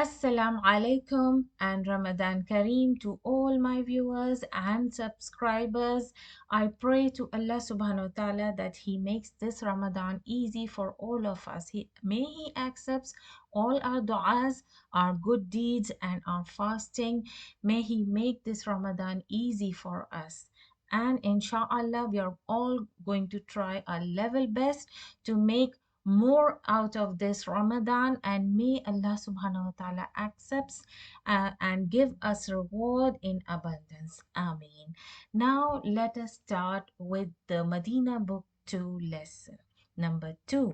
Assalamu alaikum and Ramadan Kareem to all my viewers and subscribers. I pray to Allah subhanahu wa ta'ala that He makes this Ramadan easy for all of us. May He accepts all our du'as, our good deeds, and our fasting. May He make this Ramadan easy for us. And inshallah, we are all going to try our level best to make more out of this Ramadan, and may Allah subhanahu wa ta'ala accepts and give us reward in abundance. Ameen. Now let us start with the Madina book 2 lesson number 2.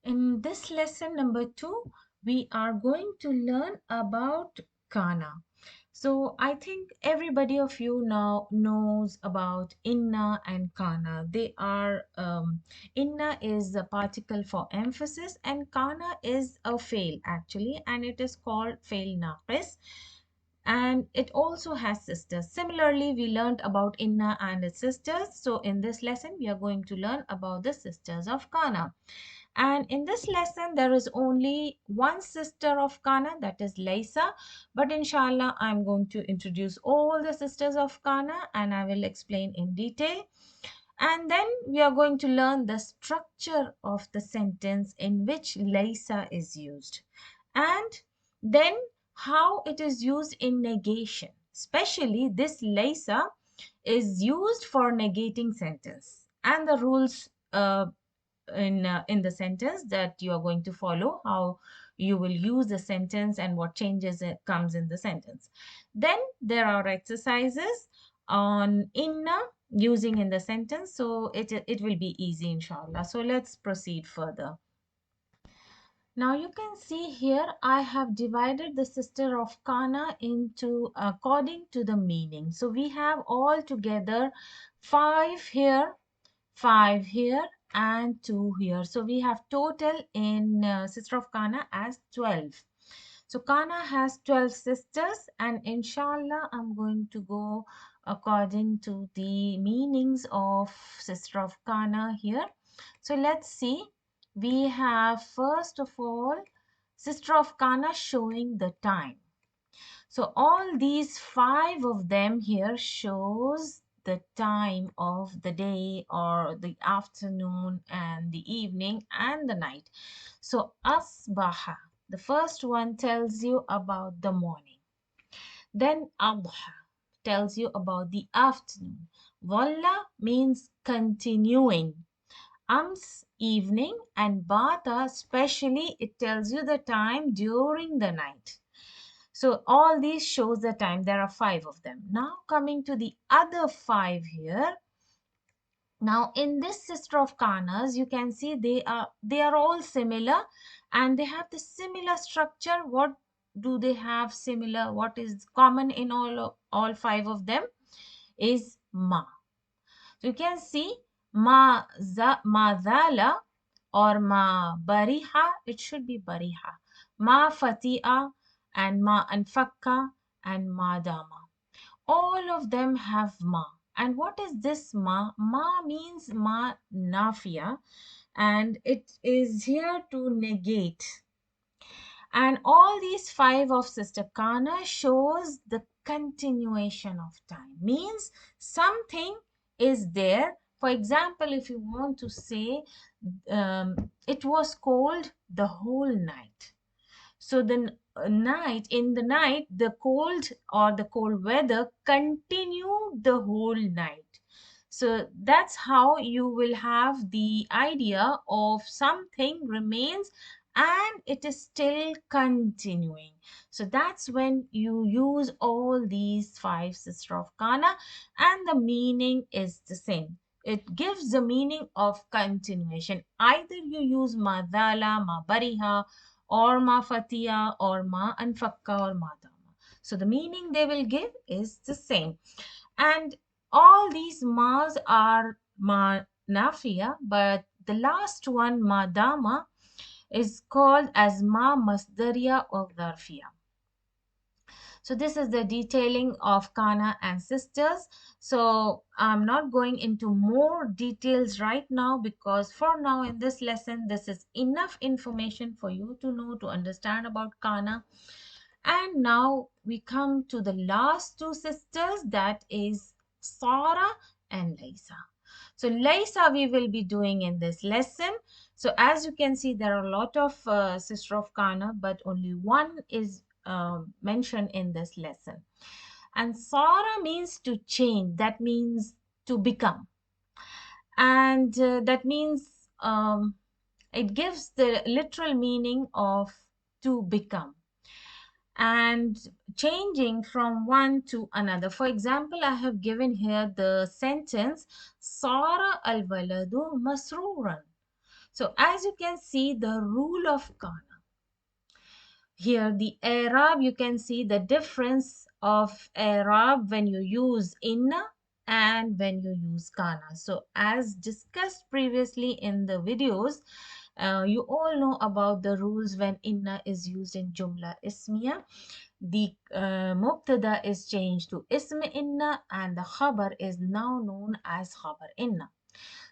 In this lesson number 2, we are going to learn about kana. So I think everybody of you now knows about inna and kana. They are inna is a particle for emphasis and kana is a fail actually, and it is called fail naqis. And it also has sisters. Similarly, we learned about inna and its sisters. So in this lesson, we are going to learn about the sisters of kana. And in this lesson, there is only one sister of kana, that is Laysa. But inshallah, I'm going to introduce all the sisters of kana and I will explain in detail. And then we are going to learn the structure of the sentence in which Laysa is used. And then how it is used in negation. Especially this Laysa is used for negating sentence and the rules in the sentence that you are going to follow, how you will use the sentence and what changes it comes in the sentence. Then there are exercises on inna using in the sentence, so it will be easy inshallah. So let's proceed further. Now you can see here I have divided the sister of kana into according to the meaning. So we have all together 5 here, 5 here, and 2 here. So we have total in sister of kana as 12. So kana has 12 sisters, and inshallah I'm going to go according to the meanings of sister of kana here. So let's see. We have first of all sister of kana showing the time. So all these 5 of them here shows the time of the day or the afternoon and the evening and the night. So asbaha, the first one tells you about the morning. Then adha tells you about the afternoon. Walla means continuing. Ams, evening, and bata, especially, it tells you the time during the night. So all these shows the time. There are 5 of them. Now coming to the other 5 here. Now in this sister of kanas, you can see they are all similar and they have the similar structure. What do they have similar? What is common in all 5 of them is ma. So you can see ma zala or ma bariha. It should be bariha. Ma fati'a and ma anfakka and ma dama. All of them have ma. And what is this ma? Ma means ma nafia, and it is here to negate. And all these 5 of sister kana shows the continuation of time. Means something is there. For example, if you want to say it was cold the whole night. So the in the night, the cold or the cold weather continued the whole night. So that's how you will have the idea of something remains and it is still continuing. So that's when you use all these 5 sister of kana and the meaning is the same. It gives the meaning of continuation. Either you use madala, ma bariha, or ma fatia, or ma anfakka, or ma dama. So the meaning they will give is the same. And all these ma's are ma nafia, but the last one, ma dama, is called as ma masdariya or dharfiya. So this is the detailing of kana and sisters. So I'm not going into more details right now, because for now in this lesson, this is enough information for you to know, to understand about kana. And now we come to the last two sisters, that is Sarah and Laysa. So Laysa we will be doing in this lesson. So as you can see, there are a lot of sister of kana, but only one is mentioned in this lesson. And Sarah means to change. That means to become. And that means it gives the literal meaning of to become and changing from one to another. For example, I have given here the sentence Sara al-waladu masruran. So as you can see, the rule of kana. Here, the Arab, you can see the difference of Arab when you use inna and when you use kana. So as discussed previously in the videos, you all know about the rules when inna is used in jumla ismiya. The mubtada is changed to ism inna and the khabar is now known as khabar inna.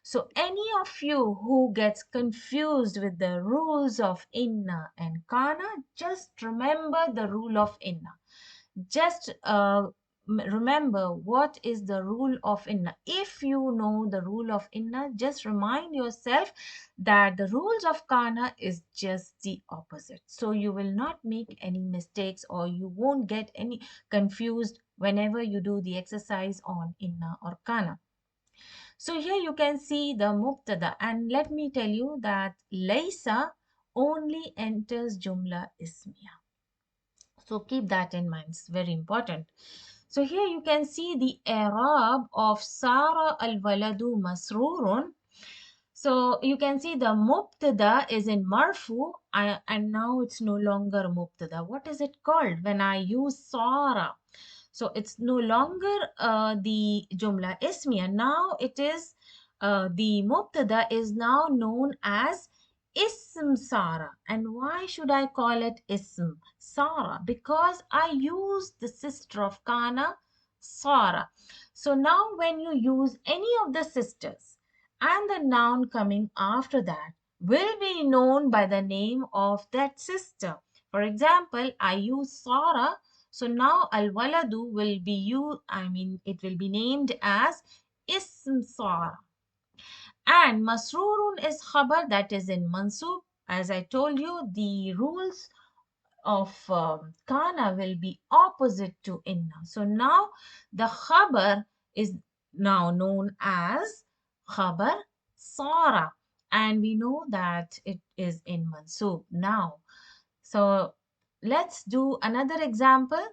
So any of you who gets confused with the rules of inna and kana, just remember the rule of inna. Just remember what is the rule of inna. If you know the rule of inna, just remind yourself that the rules of kana is just the opposite. So you will not make any mistakes, or you won't get any confused whenever you do the exercise on inna or kana. So here you can see the mubtada, and let me tell you that laysa only enters jumla ismiya. So keep that in mind, it's very important. So here you can see the i'rab of Sara al-waladu masrurun. So you can see the mubtada is in marfu, and now it's no longer mubtada. What is it called when I use Sara? So it's no longer the jumla ismiya. Now it is the mubtada is now known as ism Sara. And why should I call it ism Sara? Because I use the sister of kana, Sara. So now when you use any of the sisters, and the noun coming after that will be known by the name of that sister. For example, I use Sara, so now al-waladu will be it will be named as ism Sara. And masrurun is khabar, that is in mansub. As I told you, the rules of kana will be opposite to inna. So now the khabar is now known as khabar sara, and we know that it is in mansub now. So let's do another example.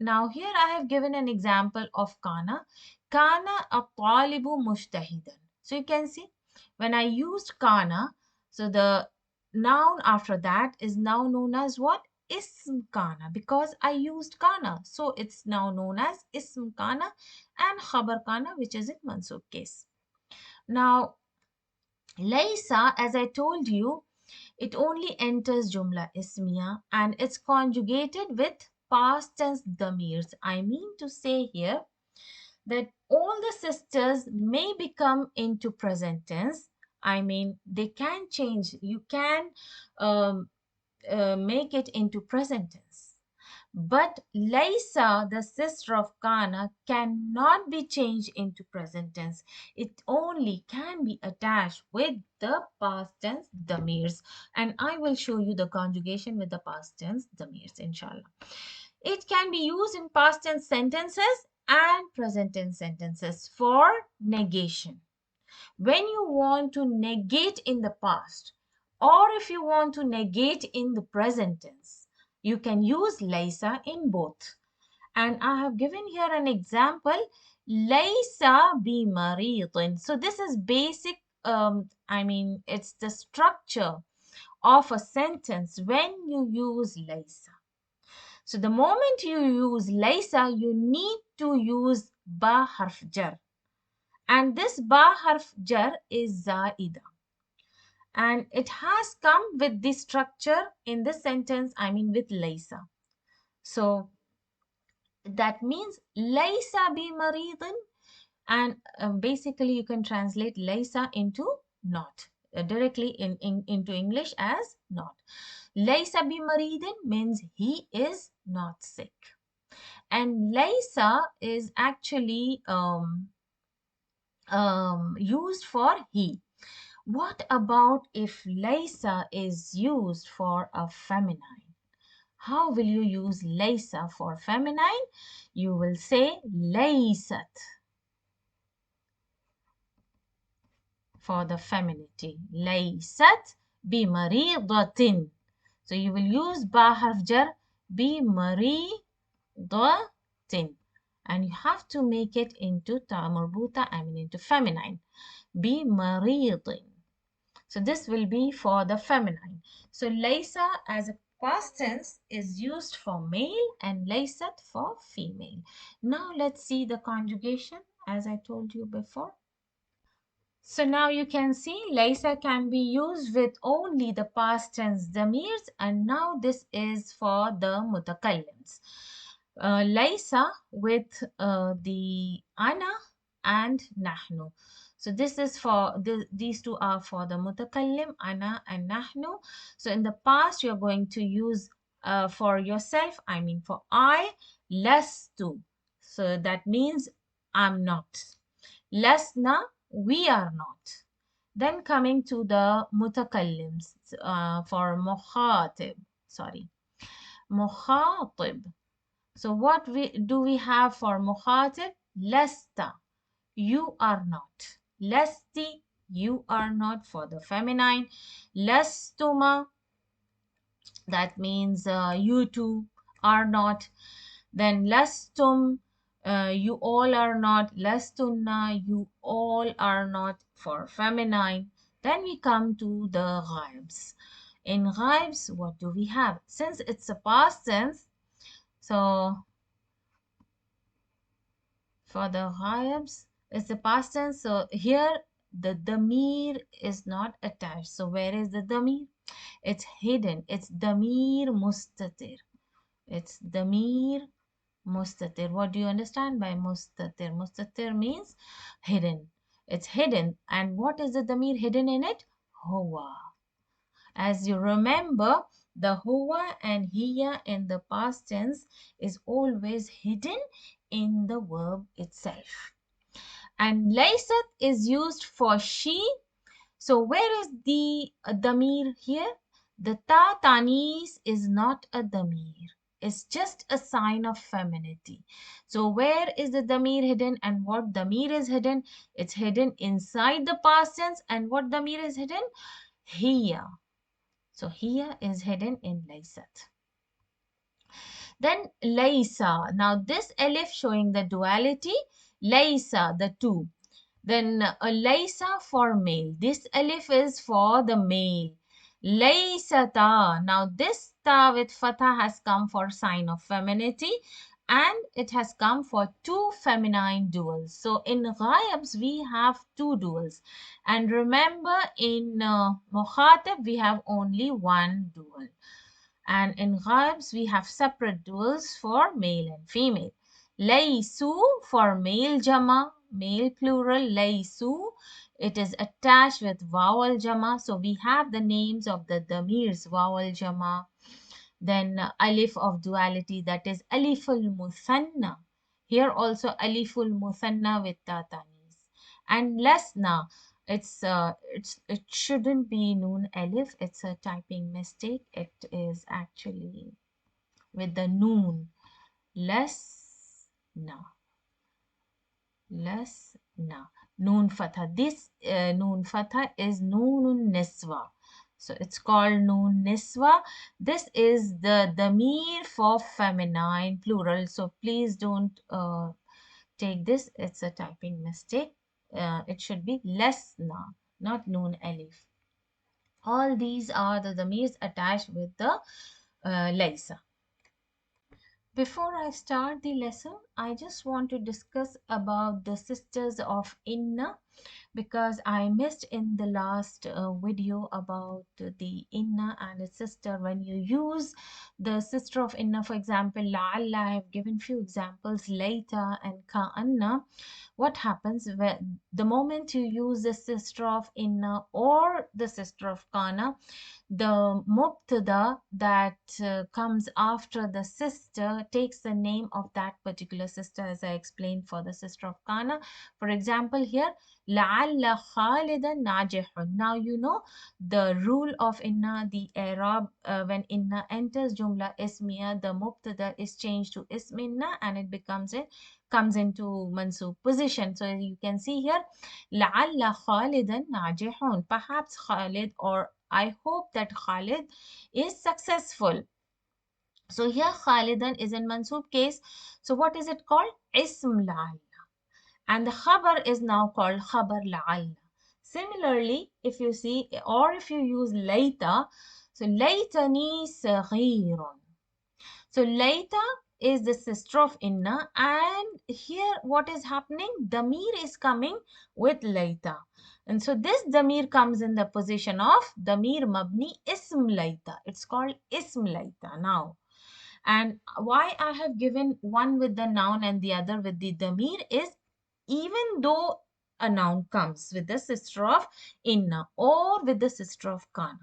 Now here I have given an example of kana. Kana at-talibu mujtahidan. So you can see when I used kana, so the noun after that is now known as what? Ism kana, because I used kana. So it's now known as ism kana and khabar kana, which is in mansub case. Now laysa, as I told you, it only enters jumla ismiya and it's conjugated with past tense damirs. I mean to say here that all the sisters may become into present tense. I mean, they can change. You can um, make it into present tense. But Laisa, the sister of Kana, cannot be changed into present tense. It only can be attached with the past tense damirs. And I will show you the conjugation with the past tense damirs, inshallah. It can be used in past tense sentences and present tense sentences for negation. When you want to negate in the past, or if you want to negate in the present tense, you can use Laisa in both. And I have given here an example, Laisa bi maridin. So this is basic, it's the structure of a sentence when you use Laisa. So the moment you use Laisa, you need to use ba harf jar. And this ba harf jar is zaida. And it has come with this structure in this sentence, with Laysa. So That means laysa bi maridin, and basically you can translate laysa into not, directly into English as not. Laysa bi maridin means he is not sick. And laysa is actually used for he. What about if laysa is used for a feminine? How will you use laysa for feminine? You will say laysat for the femininity. Laysat bimaridatin. So you will use ba harf jar bimaridatin. And you have to make it into ta marbuta, I mean into feminine. Bimaridin. So this will be for the feminine. So laysa as a past tense is used for male and laysat for female. Now let's see the conjugation as I told you before. So now you can see laysa can be used with only the past tense damirs, and now this is for the mutakallims. Laysa with the ana and nahnu. So this is for these two are for the mutakallim, ana and nahnu. So in the past you're going to use for yourself, I mean for I, lastu. So that means I'm not. Lasna, we are not. Then coming to the mutakallims for mukhatib. Sorry, mukhatib. So what we have for mukhatib? Lasta, you are not. Lasti, you are not for the feminine. Lastuma, that means you two are not. Then lastum, you all are not. Lastunna, you all are not for feminine. Then we come to the ghaibs. In ghaibs, what do we have? Since it's a past tense, so for the ghaibs, it's the past tense. So here the damir is not attached. So where is the damir? It's hidden. It's damir mustatir. It's damir mustatir. What do you understand by mustatir? Mustatir means hidden. It's hidden. And what is the damir hidden in it? Huwa. As you remember, the huwa and hiya in the past tense is always hidden in the verb itself. And laysat is used for she. So where is the damir here? The ta tanis is not a damir. It's just a sign of femininity. So where is the damir hidden and what damir is hidden? It's hidden inside the past tense, and what damir is hidden? Here. So here is hidden in laysat. Then laysa. Now this elif showing the duality. Laysa, the two. Then a laysa for male. This alif is for the male. Laysata. Now this ta with fatha has come for sign of femininity, and it has come for two feminine duals. So in ghaibs we have two duals. And remember in mukhatab we have only one dual. And in ghaibs we have separate duals for male and female. Laysu for male jama, male plural, laysu. It is attached with vowel jama. So we have the names of the damirs, vowel jama. Then alif of duality, that is aliful muthanna. Here also aliful muthanna with tatanis. And lasna, it shouldn't be noon alif. It's a typing mistake. It is actually with the noon. Lasna. Lasna. Noon fatha. This noon fatha is noonun niswa. So it's called noon niswa. This is the damir for feminine plural. So please don't take this. It's a typing mistake. It should be lesna, not noon alif. All these are the damirs attached with the laysa. Before I start the lesson, I just want to discuss about the sisters of inna, because I missed in the last video about the inna and its sister. When you use The sister of inna, for example, la'alla, I have given few examples, later and ka'anna. What happens when the moment you use the sister of inna or the sister of kana, the mubtada that comes after the sister takes the name of that particular sister, as I explained for the sister of kana. For example, here, لَعَلَّ خَالِدًا نَاجِحٌ. Now you know the rule of inna, the Arab, when inna enters jumla ismiya, the mubtada is changed to ism inna and it comes into mansub position. So you can see here, لَعَلَّ خَالِدًا نَاجِحٌ. Perhaps Khalid, or I hope that Khalid is successful. So here Khalidan is in mansub case. So what is it called? Ism la'alla. And the khabar is now called khabar la'alla. Similarly, if you see, or if you use later, so laytani saghirun. So later is the sister of inna, and here what is happening? Damir is coming with later. And so this damir comes in the position of damir mabni ism later. It's called ism later now. And why I have given one with the noun and the other with the damir is, even though a noun comes with the sister of inna or with the sister of kana,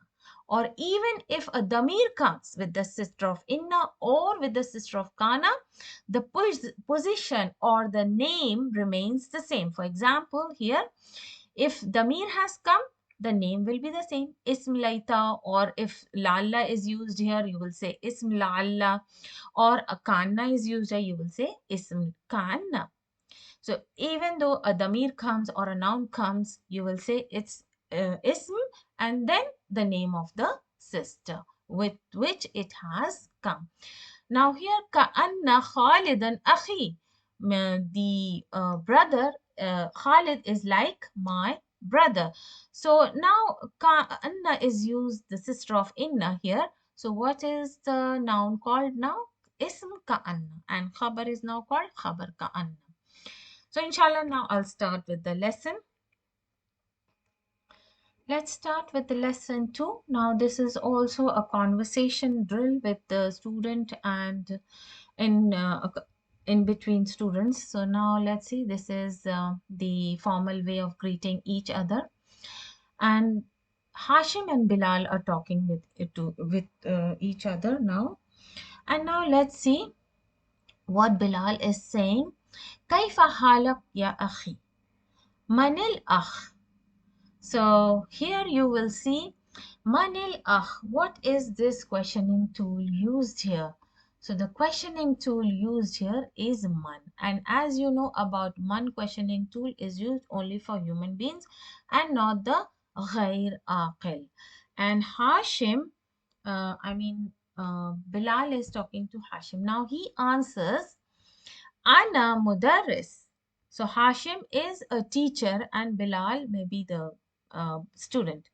or even if a damir comes with the sister of inna or with the sister of kana, the position or the name remains the same. For example, here, if damir has come, the name will be the same, ism laita, or if lalla is used here, you will say ism lalla, or a kana is used here, you will say ism kana. So even though a damir comes or a noun comes, you will say it's ism and then the name of the sister with which it has come. Now here, ka'anna Khalidan akhi. The brother Khalid is like my brother. So now ka'anna is used, the sister of inna here. So what is the noun called now? Ism ka'anna, and khabar is now called khabar ka'anna. So inshallah, now I'll start with the lesson. Let's start with the lesson 2. Now this is also a conversation drill with the student and in in between students. So now let's see, this is the formal way of greeting each other. And Hashim and Bilal are talking with each other now. And now let's see what Bilal is saying. كيف حالك يا أخي؟ من الأخ? So here you will see manil akh. What is this questioning tool used here? So the questioning tool used here is man. And as you know about man, questioning tool is used only for human beings and not the ghair aqil. And Hashim, Bilal is talking to Hashim. Now he answers, Ana mudarris. So Hashim is a teacher and Bilal may be the student.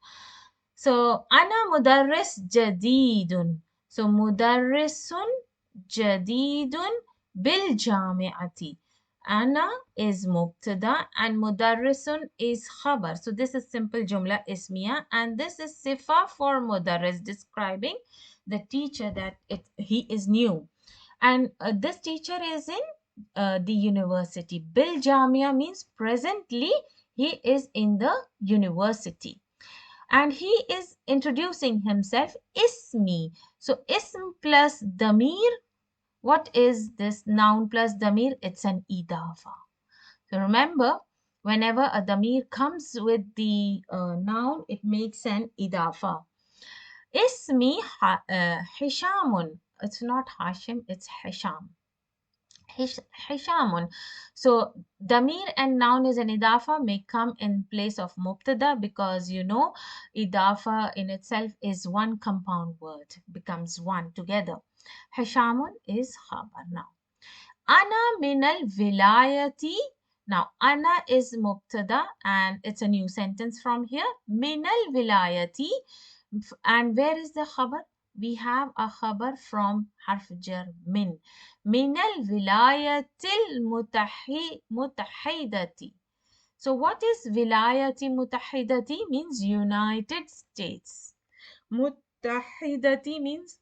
So Ana mudarris jadidun. So mudarrisun jadidun bil jami'ati. Ana is mubtada and mudarrisun is khabar. So this is simple jumla ismiya, and this is sifa for mudarris, describing the teacher that he is new. And this teacher is in the university. Bil Jamia means presently he is in the university. And he is introducing himself, Ismi. So ism plus damir. What is this noun plus damir? It's an idafa. So remember, whenever a damir comes with the noun, it makes an idafa. Ismi Hishamun. It's not Hashim, it's Hisham. Hishamun. So damir and noun is an idafa may come in place of mubtada, because you know idafa in itself is one compound word, becomes one together. Hishamun is khabar. Now ana minal vilayati. Now ana is mubtada and it's a new sentence from here. Minal vilayati. And where is the khabar? We have a khabar from harf jar min. Minal vilayatil mutahidati. So what is vilayati mutahidati? Means United States. Mutahidati means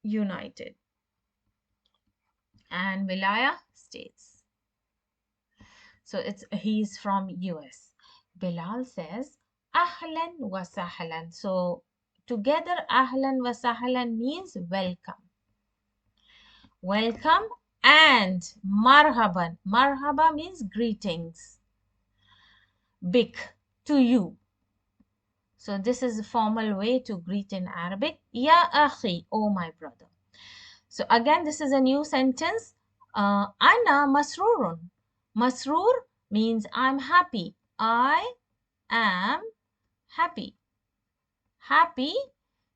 United. And Wilaya States. So he's from US. Bilal says, Ahlan wa sahlan. So together, Ahlan wa sahlan means welcome. Welcome and marhaban. Marhaba means greetings. Bik, to you. So this is a formal way to greet in Arabic. Ya akhi, oh my brother. So again, this is a new sentence. Ana masrurun. Masrur means I'm happy. I am happy. Happy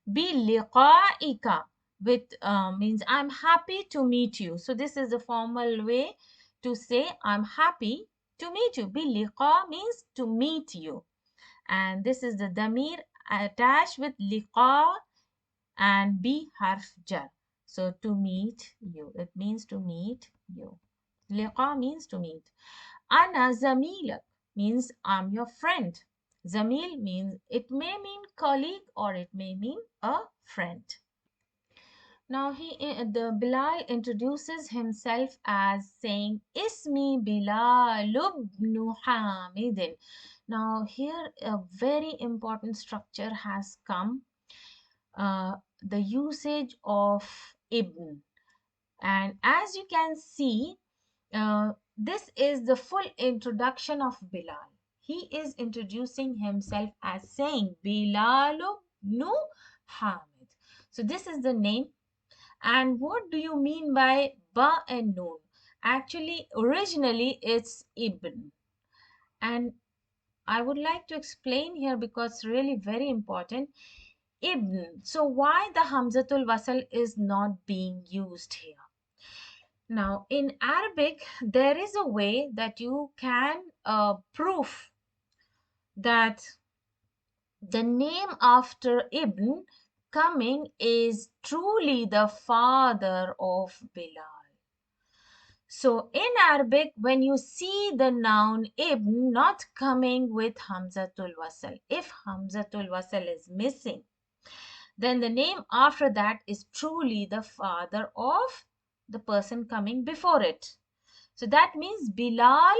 biliqa'ika, with means I'm happy to meet you. So this is the formal way to say I'm happy to meet you. Biliqa means to meet you. And this is the damir attached with liqa and be harf jar. So to meet you, it means to meet you. Liqa means to meet. Ana zamilak means I'm your friend. Zamil means it may mean colleague or it may mean a friend. Now the Bilal introduces himself as saying Ismi Bilal ibn Hamidin. Now here a very important structure has come. The usage of ibn, and as you can see, this is the full introduction of Bilal. He is introducing himself as saying Bilal ibn Hamid. So this is the name. And what do you mean by ba and noon? Actually, originally it's ibn. And I would like to explain here because it's really very important. Ibn. So why the Hamzatul Wasal is not being used here? Now, in Arabic, there is a way that you can prove that the name after Ibn coming is truly the father of Bilal. So in Arabic, when you see the noun Ibn not coming with Hamzatul Wasal, if Hamzatul Wasal is missing, then the name after that is truly the father of the person coming before it. So that means Bilal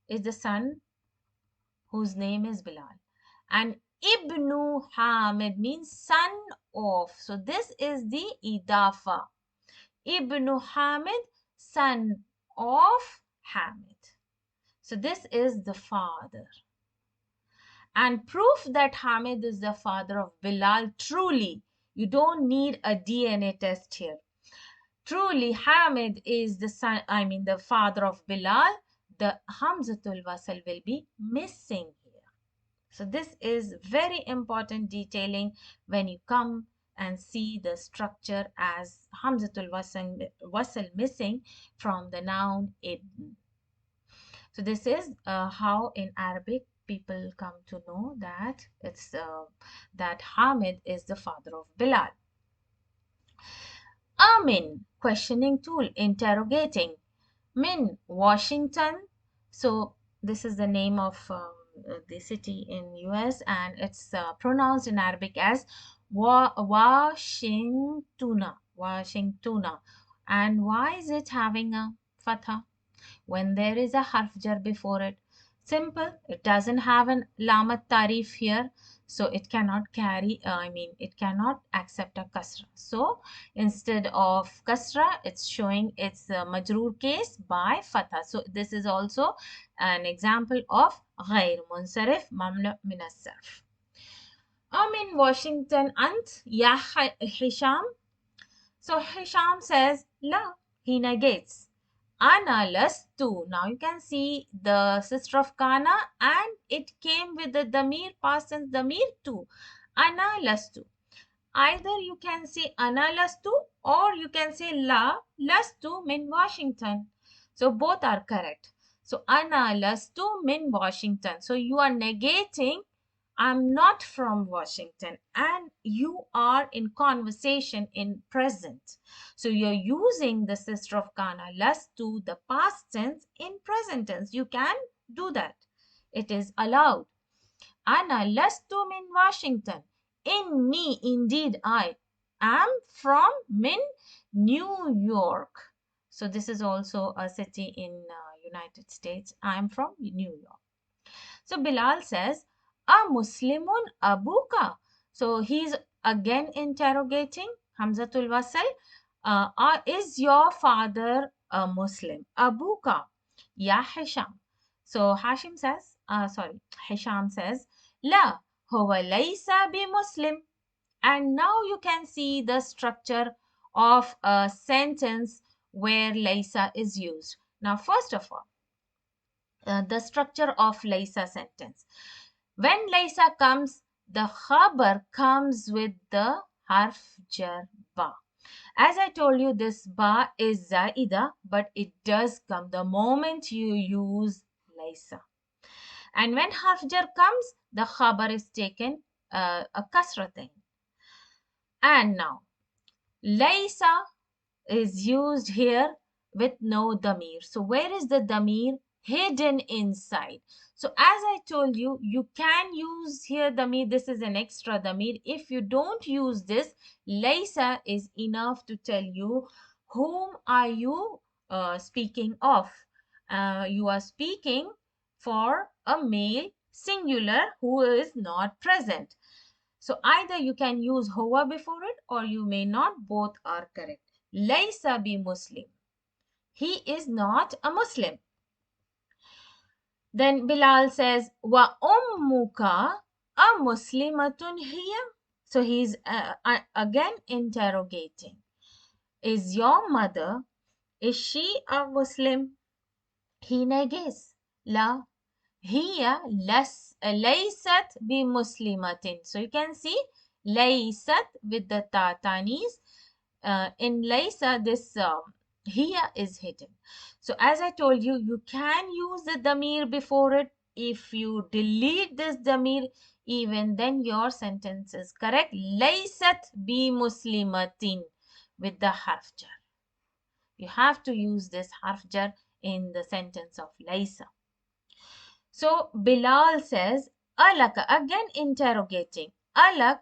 is the son whose name is Bilal. And Ibnu Hamid means son of. So this is the idafa. Ibnu Hamid, son of Hamid. So this is the father. And proof that Hamid is the father of Bilal, truly, you don't need a DNA test here. Truly, Hamid is the son, the father of Bilal. The Hamzatul Wasal will be missing here. So this is very important detailing when you come and see the structure as Hamzatul Wasal missing from the noun ibn. So this is how in Arabic people come to know that it's that Hamid is the father of Bilal. Amin, questioning tool, interrogating. Min, Washington. So this is the name of the city in US, and it's pronounced in Arabic as Washingtona. Washingtona. And why is it having a fatha when there is a harf jar before it? Simple. It doesn't have an lamat tarif here, so it cannot carry, it cannot accept a kasra. So instead of kasra, it's showing its majroor case by fatha. So this is also an example of غير منصرف ممنوع من الصرف. In Washington ant ya Hisham. So Hisham says la. He negates. Ana lastu. Now you can see the sister of kana, and it came with the damir, past tense damir too. Ana lastu. Either you can say ana lastu or you can say la lastu min Washington. So both are correct. So ana lastu min Washington. So you are negating I'm not from Washington, and you are in conversation in present. So you're using the sister of kana lastu, the past tense, in present tense. You can do that. It is allowed. Ana lastu min Washington. In me, indeed, I am from min New York. So this is also a city in United States. I'm from New York. So Bilal says, "A Muslimun abuka." So he's again interrogating Hamzatul Wasl. Is your father a Muslim? Abuka, ya Hisham. So Hisham says, La, huwa laysa bi Muslim. And now you can see the structure of a sentence where laysa is used. Now, first of all, the structure of laysa sentence. When laysa comes, the khabar comes with the harf jar ba. As I told you, this ba is zaida, but it does come the moment you use laysa. And when harf jar comes, the khabar is taken a kasratain. And now, laysa is used here with no damir. So where is the damir? Hidden inside. So as I told you, you can use here damir. This is an extra damir. If you don't use this, laysa is enough to tell you whom are you speaking of. You are speaking for a male singular who is not present. So either you can use huwa before it or you may not. Both are correct. Laysa bi Muslim. He is not a Muslim. Then Bilal says, Wa ummuka a Muslimatun hiya. So he's again interrogating. Is your mother, is she a Muslim? He negates. La. هي ليست بمسلمة. So you can see ليست with the tatanis. In laysa, this here is hidden. So as I told you, you can use the damir before it. If you delete this damir, even then your sentence is correct. Laysat bi muslimatin with the harf jar. You have to use this harf jar in the sentence of laysa. So Bilal says, Alak, again interrogating. Alak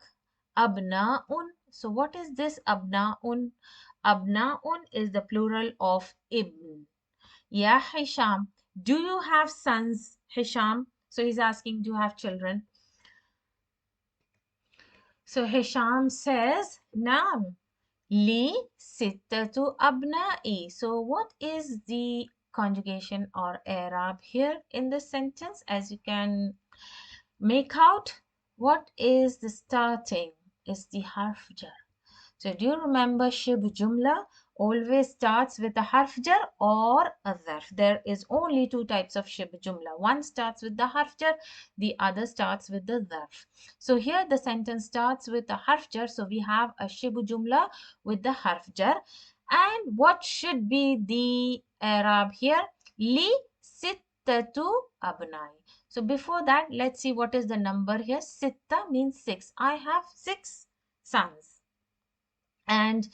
abna'un. So what is this abna'un? Abna'un is the plural of ibn. Ya Hisham, do you have sons, Hisham? So he's asking, do you have children? So Hisham says, Naam, li sittatu abna'i. So what is the conjugation or Arab here in this sentence? As you can make out, what is the starting is the harf jar. So do you remember shibhu jumla always starts with a harf jar or a zarf? There is only two types of shibhu jumla. One starts with the harf jar, the other starts with the zarf. So here the sentence starts with a harf jar. So we have a shibhu jumla with the harf jar. And what should be the Arab here? Li sittatu abnai. So before that, let's see what is the number here. Sitta means 6. I have 6 sons. And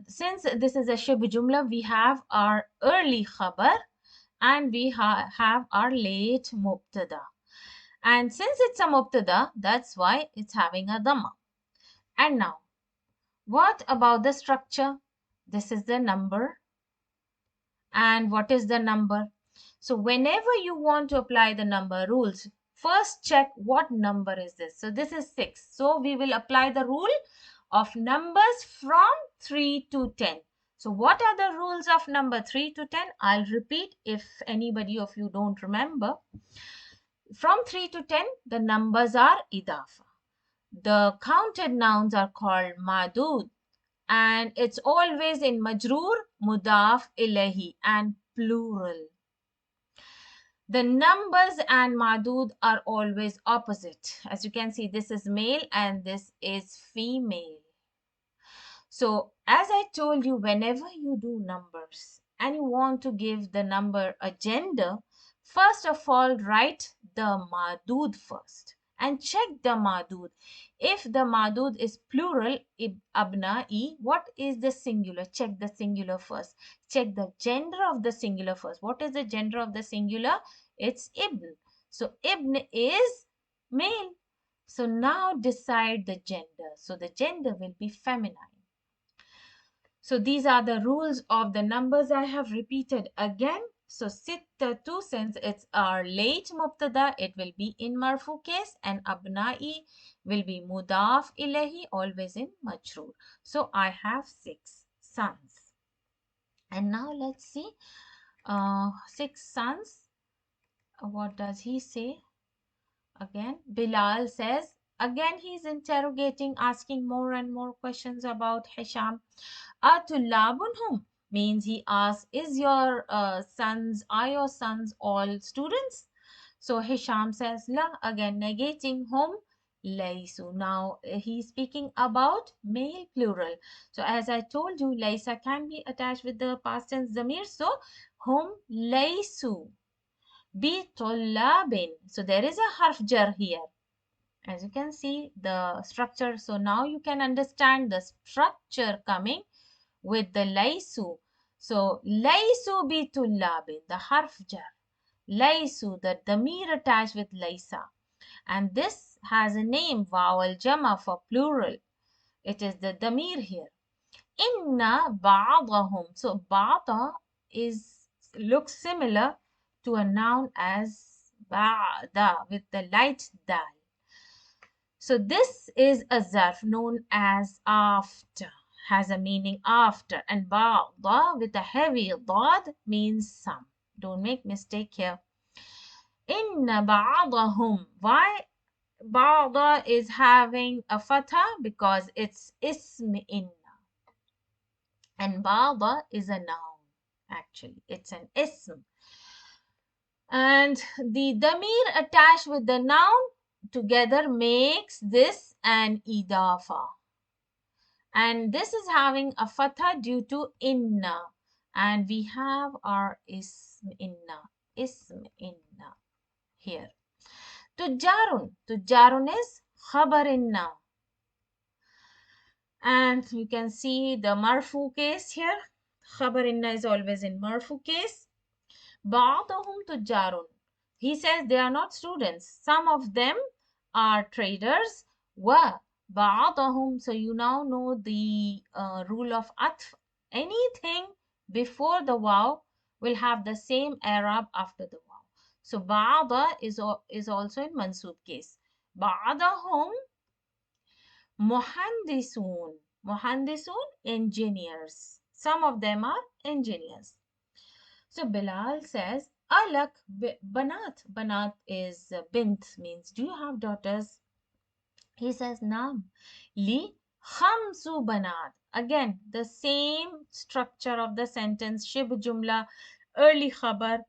since this is a shibh jumla, we have our early khabar and we have our late mubtada. And since it's a mubtada, that's why it's having a dhamma. And now, what about the structure? This is the number. And what is the number? So whenever you want to apply the number rules, first check what number is this. So this is 6. So we will apply the rule of numbers from 3 to 10. So what are the rules of number 3 to 10? I'll repeat if anybody of you don't remember. From 3 to 10, the numbers are idafa. The counted nouns are called madud. And it's always in majroor, mudaf, ilahi and plural. The numbers and madud are always opposite. As you can see, this is male and this is female. So as I told you, whenever you do numbers and you want to give the number a gender, first of all, write the madud first and check the madud. If the madud is plural, abna'i, what is the singular? Check the singular first. Check the gender of the singular first. What is the gender of the singular? It's ibn. So ibn is male. So now decide the gender. So the gender will be feminine. So these are the rules of the numbers I have repeated again. So sittatu, since it's our late mubtada, it will be in marfu case, and abna'i will be mudaf ilahi, always in majroor. So I have 6 sons. And now let's see, 6 sons. What does he say? Again, Bilal says, again he's interrogating, asking more and more questions about Hisham. Atulabunhum means he asks, is are your sons all students? So Hisham says, La, again negating hum, laysu. Now he's speaking about male plural. So as I told you, laysa can be attached with the past tense zamir. So hum laysu bi tullabin. So there is a harf jar here. As you can see the structure. So now you can understand the structure coming with the laysu. So laysu bi tullabin, the harf jar. Laysu, the damir attached with laysa. And this has a name, vowel jama, for plural. It is the damir here. Inna ba'dahum. So ba'da is looks similar to a noun as ba'da with the light dal. So this is a zarf known as after, has a meaning after, and ba'da with a heavy dad means some. Don't make mistake here. Inna ba'dahum. Why ba'da is having a fatha? Because it's ism inna. And ba'da is a noun. Actually, it's an ism. And the damir attached with the noun together makes this an idafa. And this is having a fatha due to inna. And we have our ism inna here. Tujjarun is khabar inna. And you can see the marfu case here. Khabar inna is always in marfu case. Ba'dahum tujjarun. He says they are not students. Some of them are traders. Wa ba'dahum. So you now know the rule of atf. Anything before the waw will have the same Arab after the waw. So ba'da is also in mansub case. Ba'dahum muhandisun. Muhandisun, engineers. Some of them are engineers. So Bilal says, Alak banat. Banat is bint, means do you have daughters? He says, Naam. Li khamsu banat. Again, the same structure of the sentence, shibhu jumla, early khabar,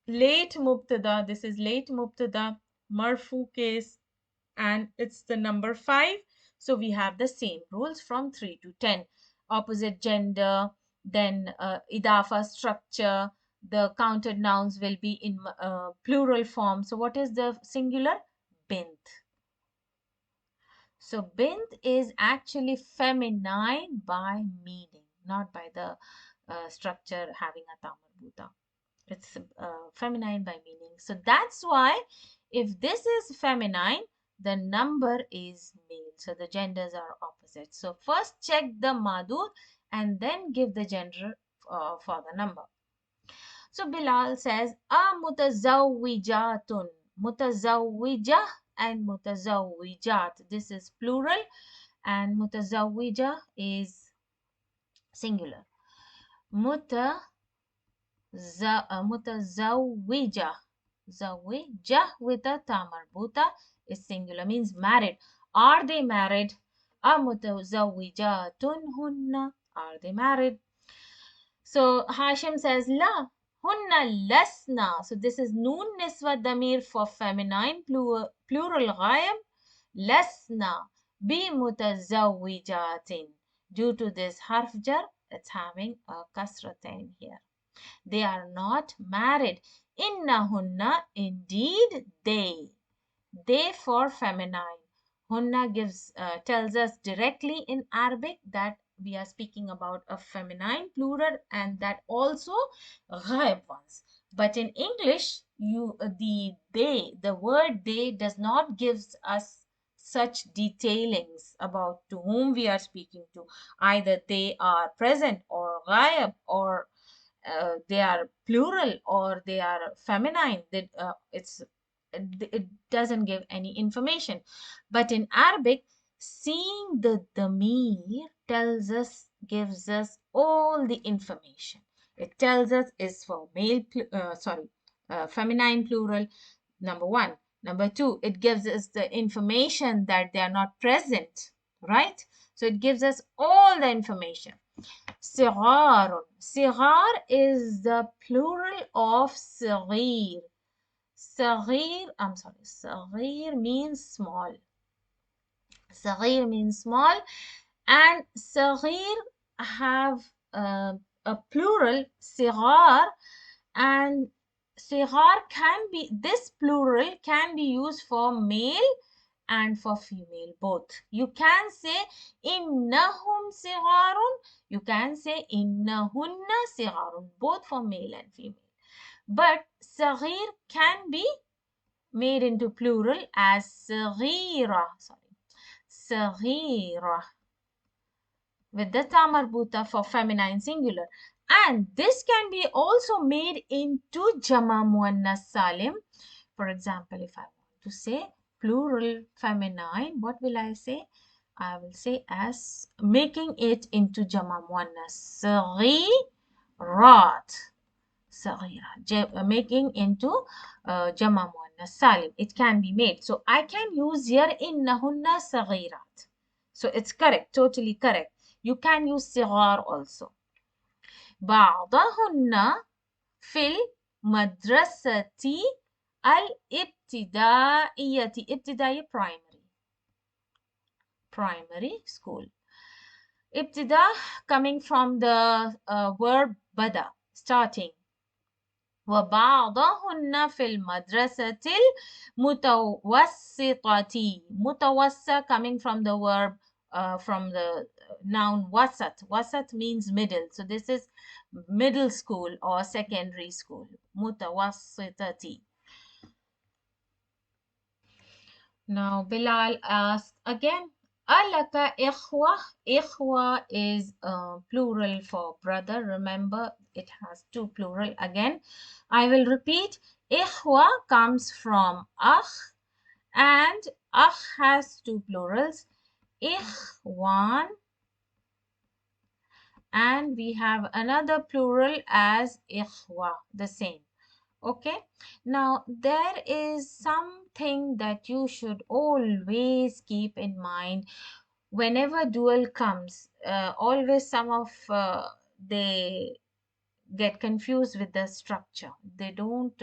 late mubtada. This is late mubtada, marfu case, and it's the number 5. So we have the same rules from 3 to 10. Opposite gender, then idafa structure, the counted nouns will be in plural form. So what is the singular? Bint. So bint is actually feminine by meaning, not by the structure having a tamarbuta. It's feminine by meaning. So that's why if this is feminine, the number is male. So the genders are opposite. So first check the madud and then give the gender for the number. So Bilal says, a mutazawwijatun. Mutazawwijah and mutazawwijat. This is plural and mutazawwijah is singular. Mutazawwijah. Zawwijah with a ta marbuta is singular, means married. Are they married? Amutazawwijatun hunna. Are they married? So Hashim says, La, hunna lasna. So this is noon niswa damir for feminine, plural ghayam. Lasna bi mutazawwijatin. Due to this harf jar, it's having a kasratain here. They are not married. Innahunna, indeed they. They for feminine. Hunna tells us directly in Arabic that we are speaking about a feminine plural and that also ghaib ones. But in English, the word they does not gives us such detailings about to whom we are speaking to. Either they are present or ghaib, or they are plural, or they are feminine. That it doesn't give any information. But in Arabic, seeing the damir tells us, gives us all the information. It tells us is for feminine plural, number one. Number two, it gives us the information that they are not present, right? So it gives us all the information. صغار. صغار is the plural of صغير. صغير, I'm sorry, صغير means small. صغير means small, and صغير have a plural, صغار, and صغار can be, this plural can be used for male and for female both. You can say إنهم صغار, you can say إنهن صغار, both for male and female. But صغير can be made into plural as صغيرة, sorry, صغيرة, with the ta marbuta for feminine singular. And this can be also made into jama muannas salim. For example, if I want to say plural feminine, what will I say? I will say as making it into jama muannas saghirat. Making into jama muannas salim. It can be made. So I can use here innahunna saghirat. So it's correct, totally correct. You can use sigar also. بعضهن في المدرسة الابتدائية. ابتدائية primary school. ابتداء coming from the verb bada, starting. وبعضهن في المدرسة المتوسطة. متوسط coming from the verb from the noun wasat. Wasat means middle. So this is middle school or secondary school. متوسطة. Now Bilal asks again, Alaka ikhwa. Ikhwa is plural for brother. Remember, it has two plural again. I will repeat. Ikhwa comes from akh, and akh has two plurals. Ikhwan, and we have another plural as ikhwa, the same. Okay, now there is something that you should always keep in mind whenever dual comes. Always some of they get confused with the structure. They don't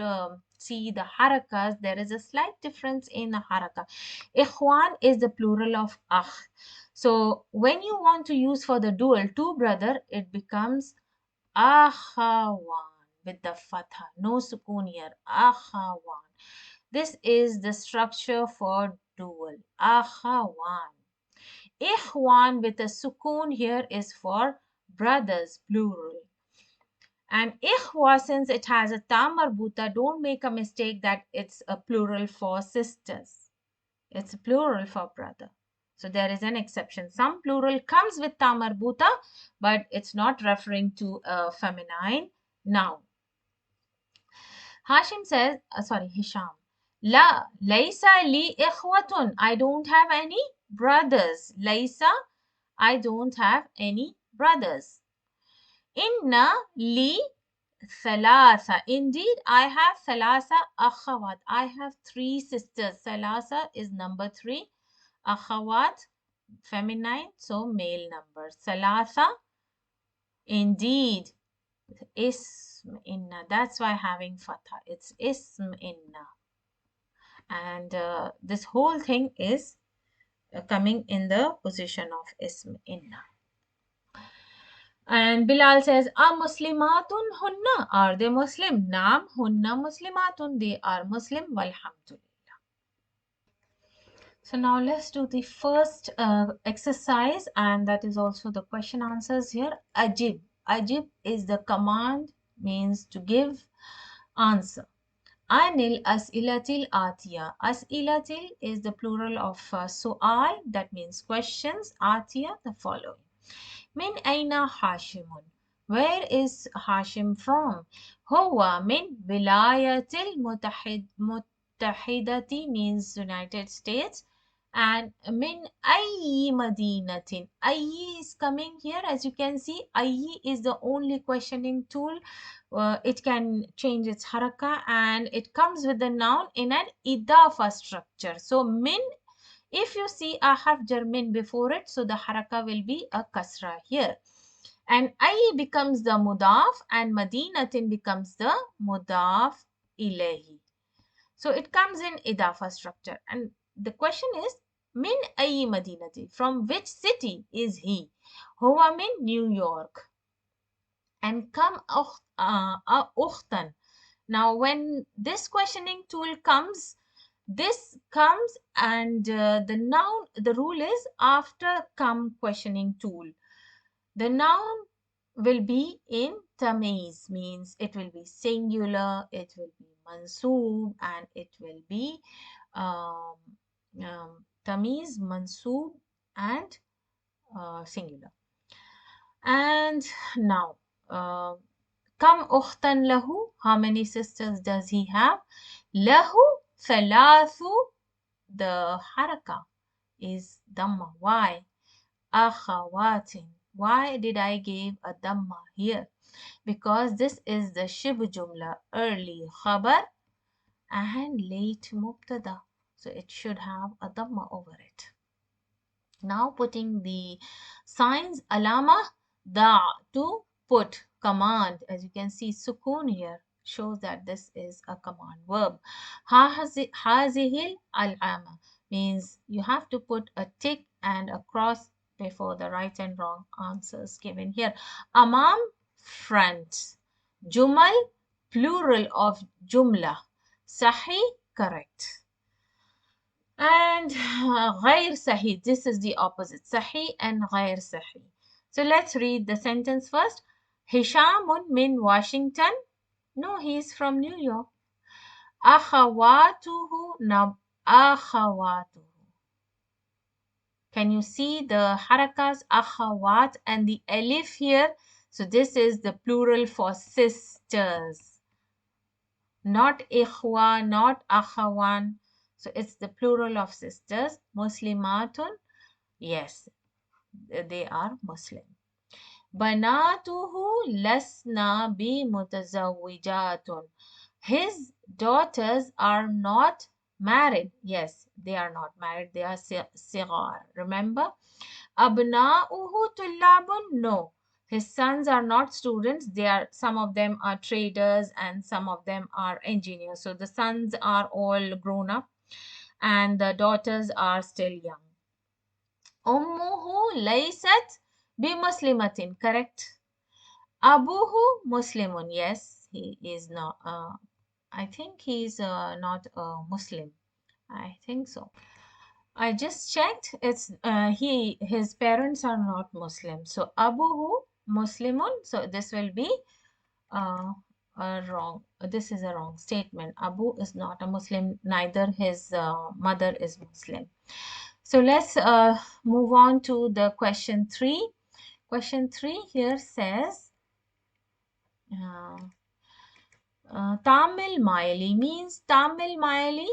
see the harakas. There is a slight difference in the haraka. Ikhwan is the plural of akh. So when you want to use for the dual two brother, it becomes akhawan with the fatha, no sukoon here, akhawan. This is the structure for dual, akhawan. Ikhwan with a sukoon here is for brothers, plural. And ikhwa, since it has a ta marbuta, don't make a mistake that it's a plural for sisters. It's a plural for brother. So there is an exception. Some plural comes with ta marbuta, but it's not referring to a feminine noun. Hashim says, Hisham. La, laysa li ikhwatun. I don't have any brothers. Laysa, I don't have any brothers. Inna li thalatha. Indeed, I have thalatha akhawat. I have three sisters. Thalatha is number three. Akhawat, feminine, so male number. Thalatha, indeed. Ism inna. That's why having fatha. It's ism inna. And this whole thing is coming in the position of ism inna. And Bilal says, "A Muslimatun hunna." Are they Muslim? Naam hunna Muslimatun. They are Muslim. Walhamdulillah. So now let's do the first exercise, and that is also the question answers here. Ajib. Ajib is the command, means to give answer. Anil as'ilatil atiya. As'ilatil is the plural of su'al, that means questions. Atiya, the following. Min aina Hashimun. Where is Hashim from? Huwa min wilayatil mutahidati means United States. And min ayyi madinatin. Ayyi is coming here. As you can see, ayyi is the only questioning tool. It can change its haraka and it comes with the noun in an idafa structure. So min, if you see a harf jar min before it, so the haraka will be a kasra here. And ay becomes the mudaf and madinatin becomes the mudaf ilayhi. So it comes in idafa structure. And the question is, min ay madinati, from which city is he? Huwa min New York. And kam ukhtan. Now when this questioning tool comes, this comes and the noun, the rule is after come questioning tool, the noun will be in tamiz, means it will be singular, it will be mansoob, and it will be um, tamiz, mansoob, and singular. And now, kam ukhtan lahu, how many sisters does he have? Lahu thalathu, the haraka is dhamma. Why? Akhawatin. Why did I give a dhamma here? Because this is the shibhu jumla, early khabar and late mubtada. So it should have a dhamma over it. Now putting the signs alama da, to put, command. As you can see, sukun here shows that this is a command verb. Hazihil alama means you have to put a tick and a cross before the right and wrong answers given here. Amam, front. Jumal, plural of jumla. Sahi, correct. And غير صحيح, this is the opposite. صحيح and غير صحيح. So let's read the sentence first. هشام من Washington. No, he is from New York. أخواته أخواته. Can you see the harakas akhawat and the alif here? So this is the plural for sisters. Not ikhwa, not akhawan. So it's the plural of sisters. Muslimatun, yes, they are Muslim. Banatuhu lasna bi mutazawwijatun. His daughters are not married. Yes, they are not married. They are sigar. Remember? Abna'uhu tullabun. No. His sons are not students. They are, some of them are traders and some of them are engineers. So the sons are all grown up and the daughters are still young. Ummuhu laysat bimuslimatin. Correct. Abuhu muslimun. Yes, he is not. I think he is not a Muslim. I think so. I just checked. It's his parents are not Muslim. So Abuhu Muslimun. So this will be wrong. This is a wrong statement. Abu is not a Muslim. Neither his mother is Muslim. So let's move on to the question 3. Question 3 here says Tamil Mayali means Tamil Mayali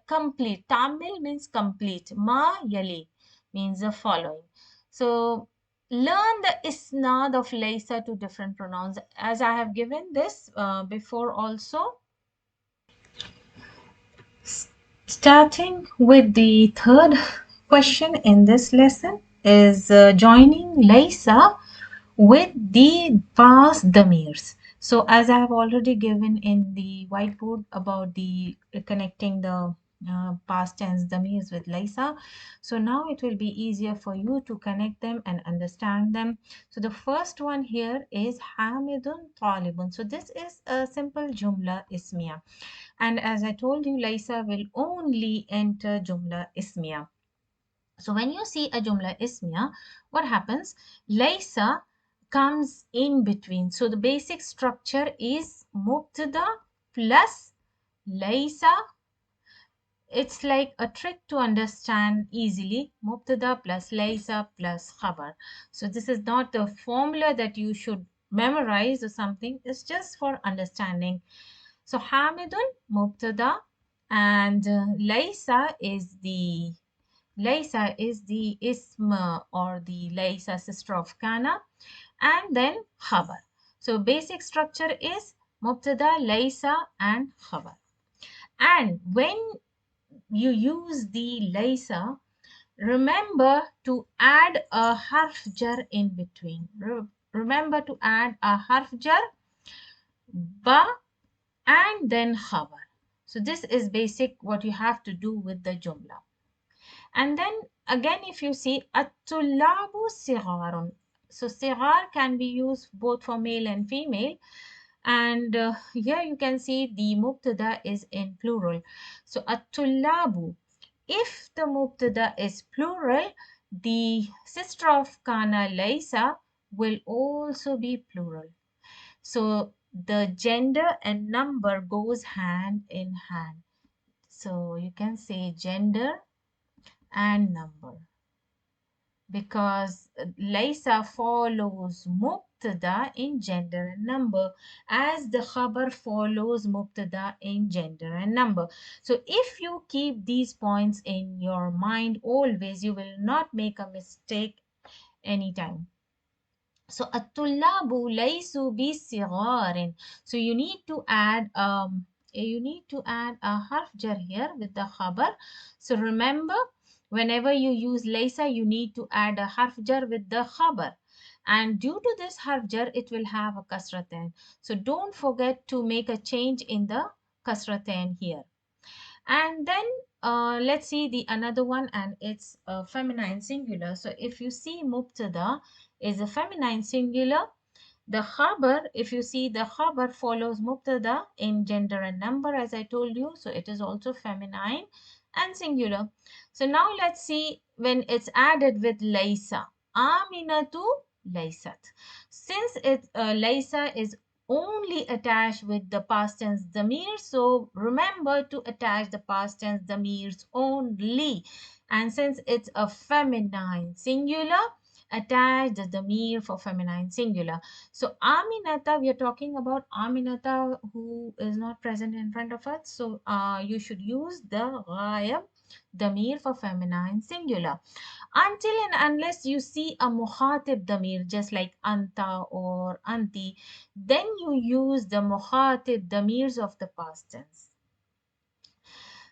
complete. Tamil means complete. Ma Yali means the following. So learn the isnad of Laysa to different pronouns. As I have given this before also. Starting with the third question in this lesson is joining Laysa with the past damirs. So as I have already given in the whiteboard about the connecting the past tense damirs with Laysa. So now it will be easier for you to connect them and understand them. So the first one here is Hamidun Talibun. So this is a simple jumla ismiya. And as I told you, Laysa will only enter jumla ismiya. So when you see a jumla ismiya, what happens? Laysa comes in between. So the basic structure is mubtada plus laysa, it's like a trick to understand easily. Mubtada plus laysa plus khabar. So this is not a formula that you should memorize or something. It's just for understanding. So Hamidun mubtada and Laysa is the ism or the Laysa sister of kana, and then khabar. So basic structure is mubtada, Laysa and khabar. And when you use the Laysa, remember to add a harf jar in between. Remember to add a harf jar, ba, and then khabar. So this is basic what you have to do with the jumla. And then again, if you see at-tullabu sigharun. So sighar can be used both for male and female. And here you can see the mubtada is in plural. So at-tullabu. If the mubtada is plural, the sister of kana laysa will also be plural. So the gender and number goes hand in hand. So you can say gender and number because laysa follows mubtada in gender and number as the khabar follows mubtada in gender and number. So if you keep these points in your mind always, you will not make a mistake anytime. So at-tullabu laysu bi-sigharin. So you need to add a harf jar here with the khabar. So remember, whenever you use laysa, you need to add a harf jar with the khabar. And due to this harf jar, it will have a kasratain. So don't forget to make a change in the kasratain here. And then let's see the another one, and it's a feminine singular. So if you see mubtada is a feminine singular, the khabar, if you see the khabar follows mubtada in gender and number as I told you, so it is also feminine and singular. So now let's see when it's added with laysa. Aminatu laysat. Since laysa is only attached with the past tense damir, so remember to attach the past tense damirs only. And since it's a feminine singular, attach the damir for feminine singular. So Aminata, we are talking about Aminata who is not present in front of us. So you should use the ghayab damir for feminine singular. Until and unless you see a mukhatib damir just like anta or anti, then you use the mukhatib damirs of the past tense.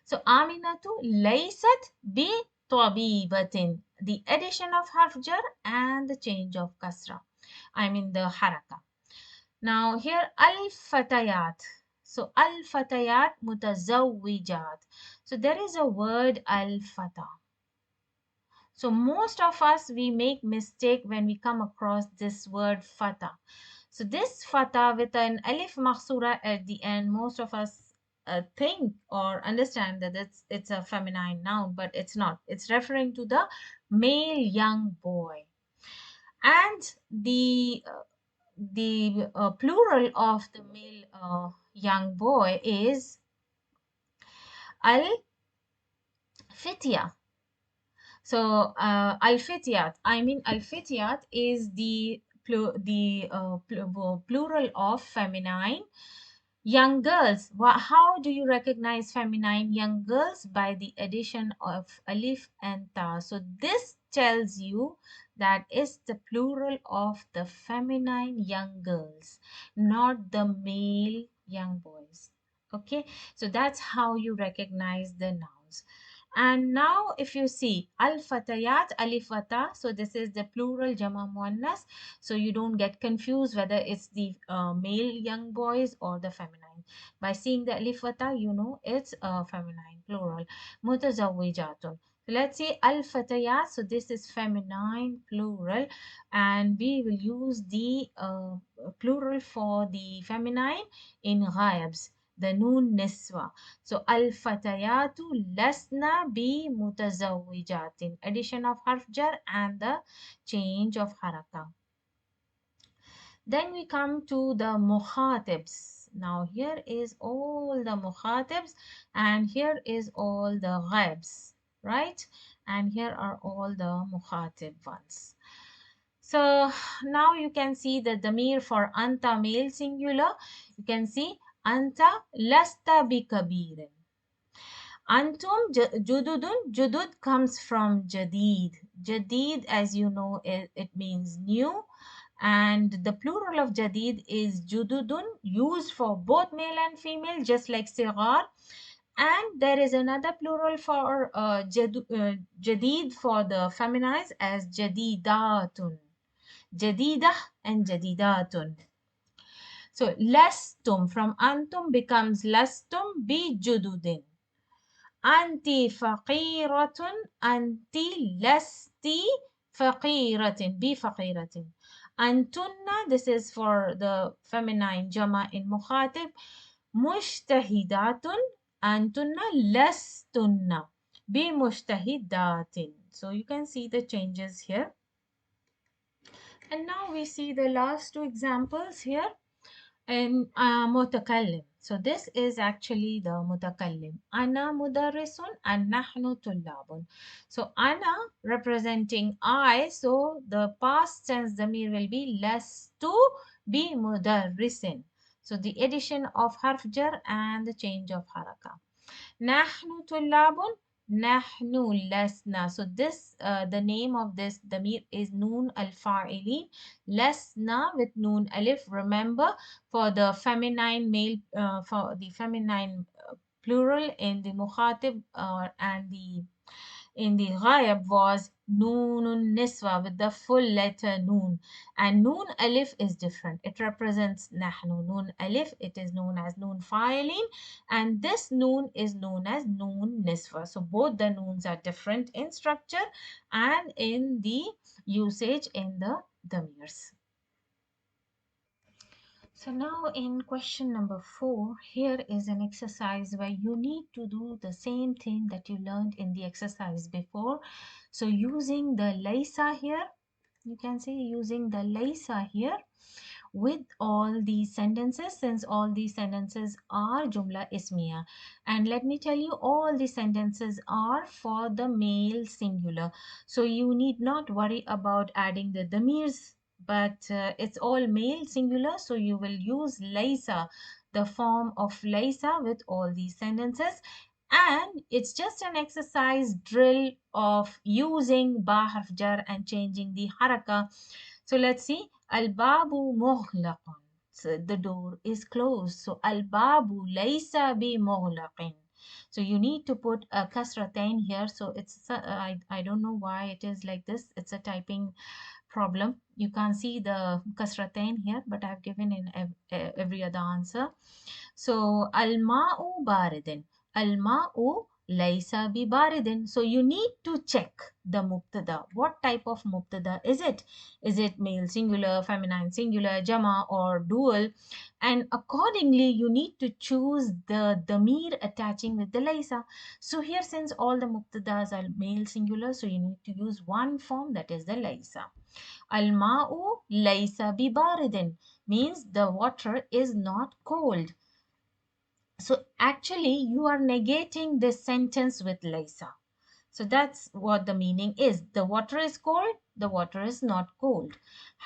So Aminatu laysat bi tabibatin. The addition of harf jar and the change of kasra. I mean the haraka. Now here al-fatayat. So al-fatayat mutazawwijat. So there is a word al-fata. So most of us, we make mistake when we come across this word fata. So this fata with an alif makhsura at the end, most of us think or understand that it's a feminine noun, but it's not. It's referring to the male young boy. And the plural of the male young boy is al-fitya. So al-fityat, I mean al-fityat is the plural of feminine young girls. How do you recognize feminine young girls? By the addition of alif and ta. So this tells you that is the plural of the feminine young girls, not the male young boys. Okay, so that's how you recognize the nouns. And now if you see al-fatayat, alifata, so this is the plural jama muannas. So you don't get confused whether it's the male young boys or the feminine. By seeing the alifata, you know it's a feminine plural. Mutazawwijatun. So let's see al-fatayat. So this is feminine plural, and we will use the plural for the feminine in ghayabs, the noon niswa. So al-fatayatu lasna bi mutazawwijatin. Addition of harf jar and the change of haraka. Then we come to the mukhatibs. Now here is all the mukhatibs and here is all the ghaibs, right? And here are all the mukhatib ones. So now you can see the damir for anta male singular. You can see anta lasta bi kabirin. Antum jududun. Judud comes from jadid. Jadid, as you know, it means new. And the plural of jadid is jududun, used for both male and female, just like sigar. And there is another plural for jadid for the feminized as jadidatun. Jadidah and jadidatun. So lastum from antum becomes lastum bi jududin. Anti faqiratun, anti lasti faqiratin, bi faqiratin. Antunna, this is for the feminine jama in mukhatib. Mushtahidatun, antunna lastunna, bi mushtahidatin. So you can see the changes here. And now we see the last two examples here in mutakallim. So this is actually the mutakallim. Ana mudarrisun and nahnu tullabun. So ana representing I. So the past tense damir will be lastu bi mudarrisin. So the addition of harf jar and the change of haraka. Nahnu tullabun. Nahnu lasna. So this, the name of this damir is Noon al-Fa'ili. Lasna with Noon alif. Remember, for the feminine male, for the feminine plural in the mukhatib and the in the ghayab was noonun niswa with the full letter noon. And noon alif is different. It represents nahnu. Noon alif, it is known as noon fa'ilin. And this noon is known as noon niswa. So both the noons are different in structure and in the usage in the damirs. So now in question number 4, here is an exercise where you need to do the same thing that you learned in the exercise before. So using the laysa here, you can see using the laysa here with all these sentences, since all these sentences are jumla ismiya. And let me tell you, all these sentences are for the male singular. So you need not worry about adding the damirs, but it's all male singular. So you will use laysa, the form of laysa with all these sentences. And it's just an exercise drill of using ba harf jar and changing the haraka. So let's see. Al-babu mughlaqun. So the door is closed. So al-babu laysa bi mughlaqin. So you need to put a kasratain here. So it's I don't know why it is like this. It's a typing problem. You can't see the kasratain here, but I've given in every other answer. So al-ma'u baridin. Al-ma'u laysa bi baridin. So you need to check the mubtada. What type of mubtada is it? Is it male singular, feminine singular, jama or dual? And accordingly, you need to choose the damir attaching with the laysa. So here, since all the mubtadas are male singular, so you need to use one form, that is the laysa. Al-ma'u laysa bi baridin means the water is not cold. So actually, you are negating this sentence with laysa. So that's what the meaning is. The water is cold, the water is not cold.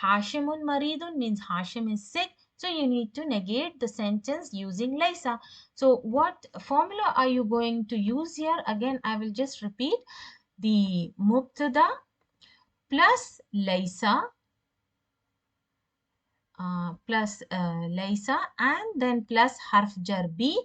Hashimun maridun means Hashim is sick. So you need to negate the sentence using laysa. So what formula are you going to use here? Again, I will just repeat. The mubtada plus laysa plus laysa and then plus harf jar b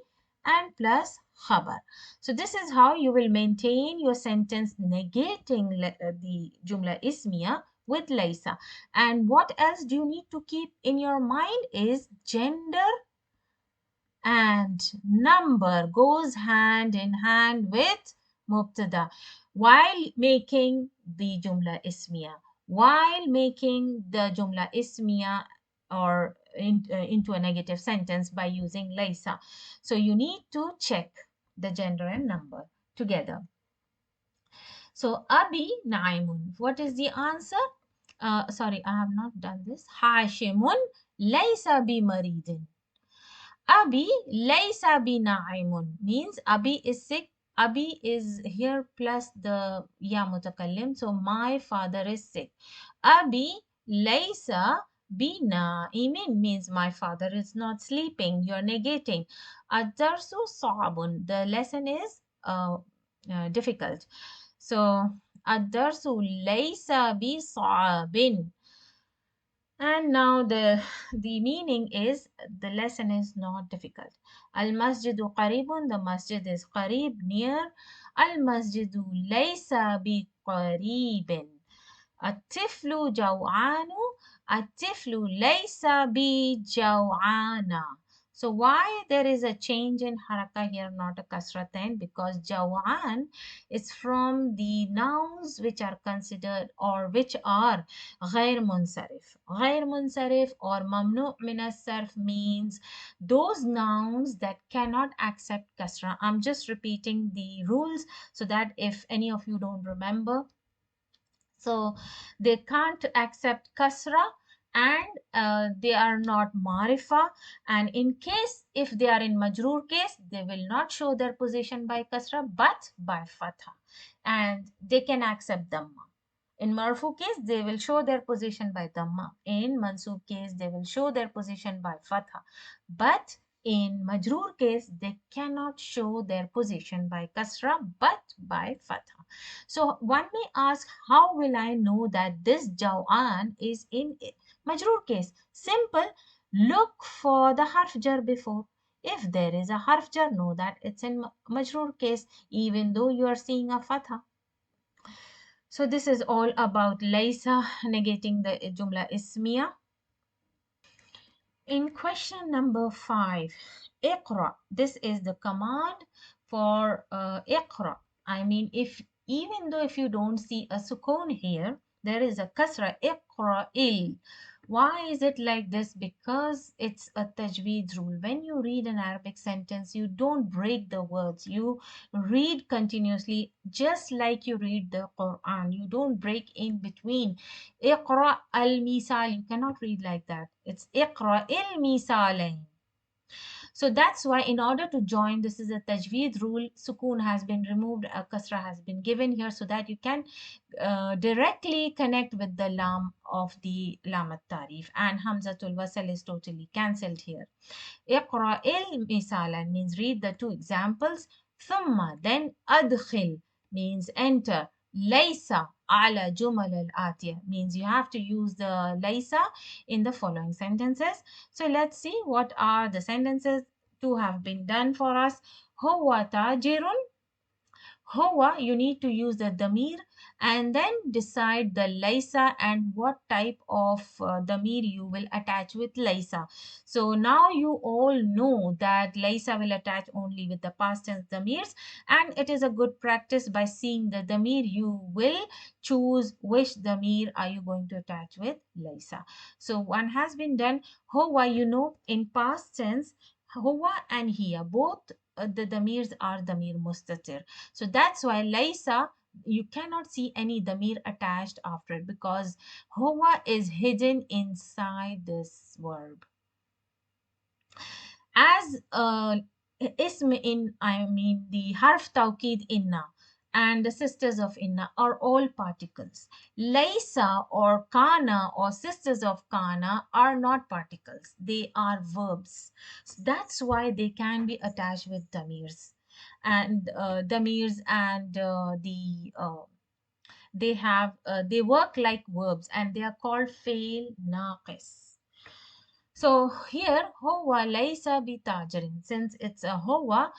and plus khabar. So this is how you will maintain your sentence negating the jumla ismiya with laysa. And what else do you need to keep in your mind is gender and number goes hand in hand with mubtada while making the jumla ismiya. While making the jumla ismiya or into a negative sentence by using laysa. So you need to check the gender and number together. So Abi Naimun. What is the answer? Sorry, I have not done this. Hashimun laysa bi maridin. Abi laysa bi na'imun means Abi is sick. Abi is here plus the ya mutakallim. So my father is sick. Abi laysa bi na'imin means my father is not sleeping. You're negating. Ad-darsu sa'abun. The lesson is difficult. So ad-darsu laysa bi sa'abin. And now the meaning is the lesson is not difficult. Al masjidu qaribun, the masjid is qarib, near. Al masjidu laysa bi qaribin. الطفل جوعان الطفل ليس بجوعان. So why there is a change in haraka here, not a kasra then? Because jawan is from the nouns which are considered or which are غير منصرف. غير منصرف or mamnu min as-sarf means those nouns that cannot accept kasra. I'm just repeating the rules so that if any of you don't remember, so they can't accept kasra, and they are not marifa. And in case if they are in majroor case, they will not show their position by kasra but by fatha, and they can accept dhamma. In marfu case, they will show their position by dhamma. In mansub case, they will show their position by fatha. But in majroor case, they cannot show their position by kasra but by fatha. So one may ask, how will I know that this jawan is in majroor case? Simple. Look for the harf jar before. If there is a harf jar, know that it's in majroor case, even though you are seeing a fatha. So this is all about laysa negating the jumla ismiya. In question number 5, iqra. This is the command for iqra. I mean, if even though if you don't see a sukun here, there is a kasra, iqra il. Why is it like this? Because it's a tajweed rule. When you read an Arabic sentence, you don't break the words. You read continuously, just like you read the Quran. You don't break in between. Iqra al-misal. You cannot read like that. It's Iqra il-misalain. So that's why in order to join, this is a tajweed rule, sukun has been removed, a kasra has been given here so that you can directly connect with the lam of the lam at-tarif, and hamzatul wasl is totally cancelled here. اقرأ المثال means read the two examples. ثم then أدخل means enter. ليس على جمل الآتية means you have to use the ليس in the following sentences. So let's see what are the sentences to have been done for us. هو تاجر. Hoa, you need to use the damir and then decide the laisa and what type of damir you will attach with laisa. So now you all know that laisa will attach only with the past tense damirs, and it is a good practice. By seeing the damir, you will choose which damir are you going to attach with laisa. So one has been done. Hoa, you know, in past tense, Hoa and here both the damirs are damir mustatir. So that's why Laisa, you cannot see any damir attached after it because Huwa is hidden inside this verb. As ism in, I mean the harf tawkid inna and the sisters of inna are all particles. Laisa or kana or sisters of kana are not particles. They are verbs. So that's why they can be attached with damirs. And damirs and they have they work like verbs and they are called fail naqis. So here huwa laysa bitajirin, since it's a huwa,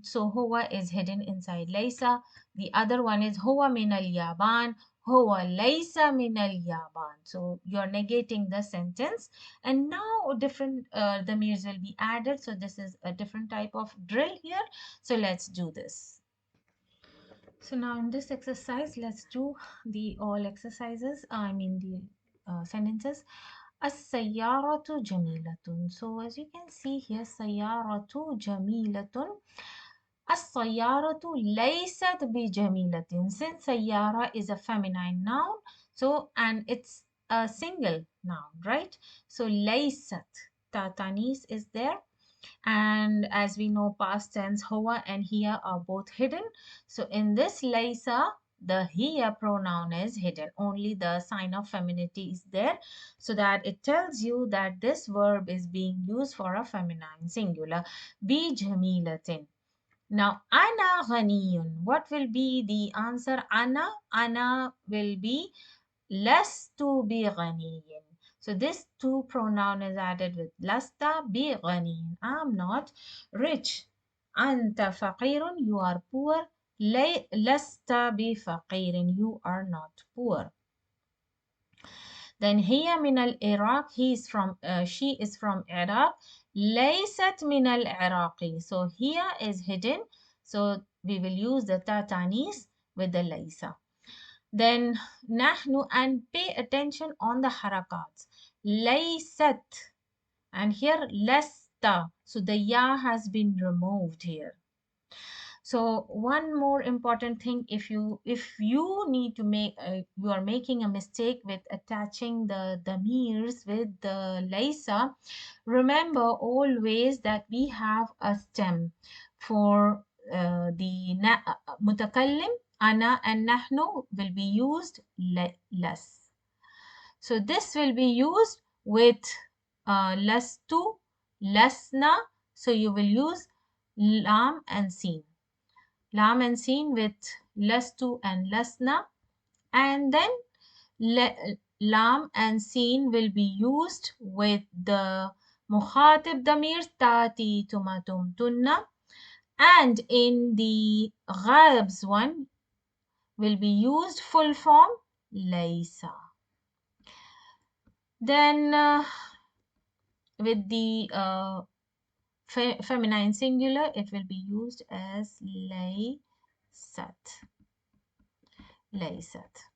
so huwa is hidden inside laysa. The other one is huwa min al yaban, huwa laysa min al yaban. So you're negating the sentence, and now different damirs will be added. So this is a different type of drill here. So let's do this. So now in this exercise, let's do the all exercises, I mean the sentences. As-sayyaratu jamilatun. So as you can see here, sayyaratu jamilatun. As-sayyaratu laysat bi jamilatin. Since sayyara is a feminine noun, so and it's a single noun, right? So laysat, tatanis is there. And as we know, past tense huwa and hiya are both hidden. So in this laysa, the hiya pronoun is hidden. Only the sign of femininity is there, so that it tells you that this verb is being used for a feminine singular. Be jamilatin. Now, ana ghaniyun. What will be the answer? Ana will be lastu bi ghaniyin. So this two pronoun is added with lasta bi ghaniyin. I'm not rich. Anta faqirun. You are poor. Lasta bi faqirin. You are not poor. Then hiya min al Iraq. She is from Iraq. Laysat min al Iraqi. So here is hidden. So we will use the tatanis with the laysa. Then nahnu, and pay attention on the harakats. Laysat, and here lasta. So the ya has been removed here. So one more important thing, if you need to make you are making a mistake with attaching the damirs with the laysa, remember always that we have a stem for the mutakallim. Ana and nahnu will be used less. So this will be used with lastu, lasna. So you will use lam and sin. Lam and sin with lastu and lasna. And then lam and sin will be used with the mukhatib damir tati tumatum tunna. And in the ghaibs one will be used full form laysa. Then with the feminine singular, it will be used as laysat. Laysat.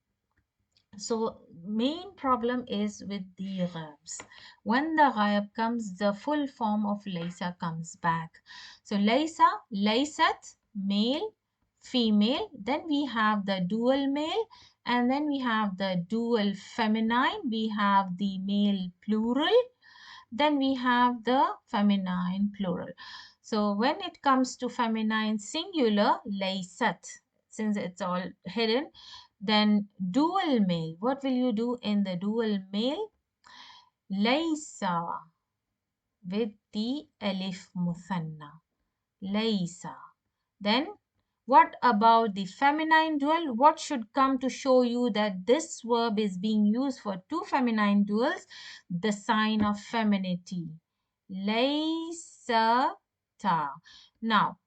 So main problem is with the ghaibs. When the ghaib comes, the full form of laysa comes back. So laysa, laysat, male, female. Then we have the dual male, and then we have the dual feminine. We have the male plural. Then we have the feminine plural. So when it comes to feminine singular, laysat, since it's all hidden, then dual male, what will you do in the dual male? Laysa with the alif muthanna. Laysa. Then what about the feminine dual? What should come to show you that this verb is being used for two feminine duals? The sign of femininity. Laysa ta. Now,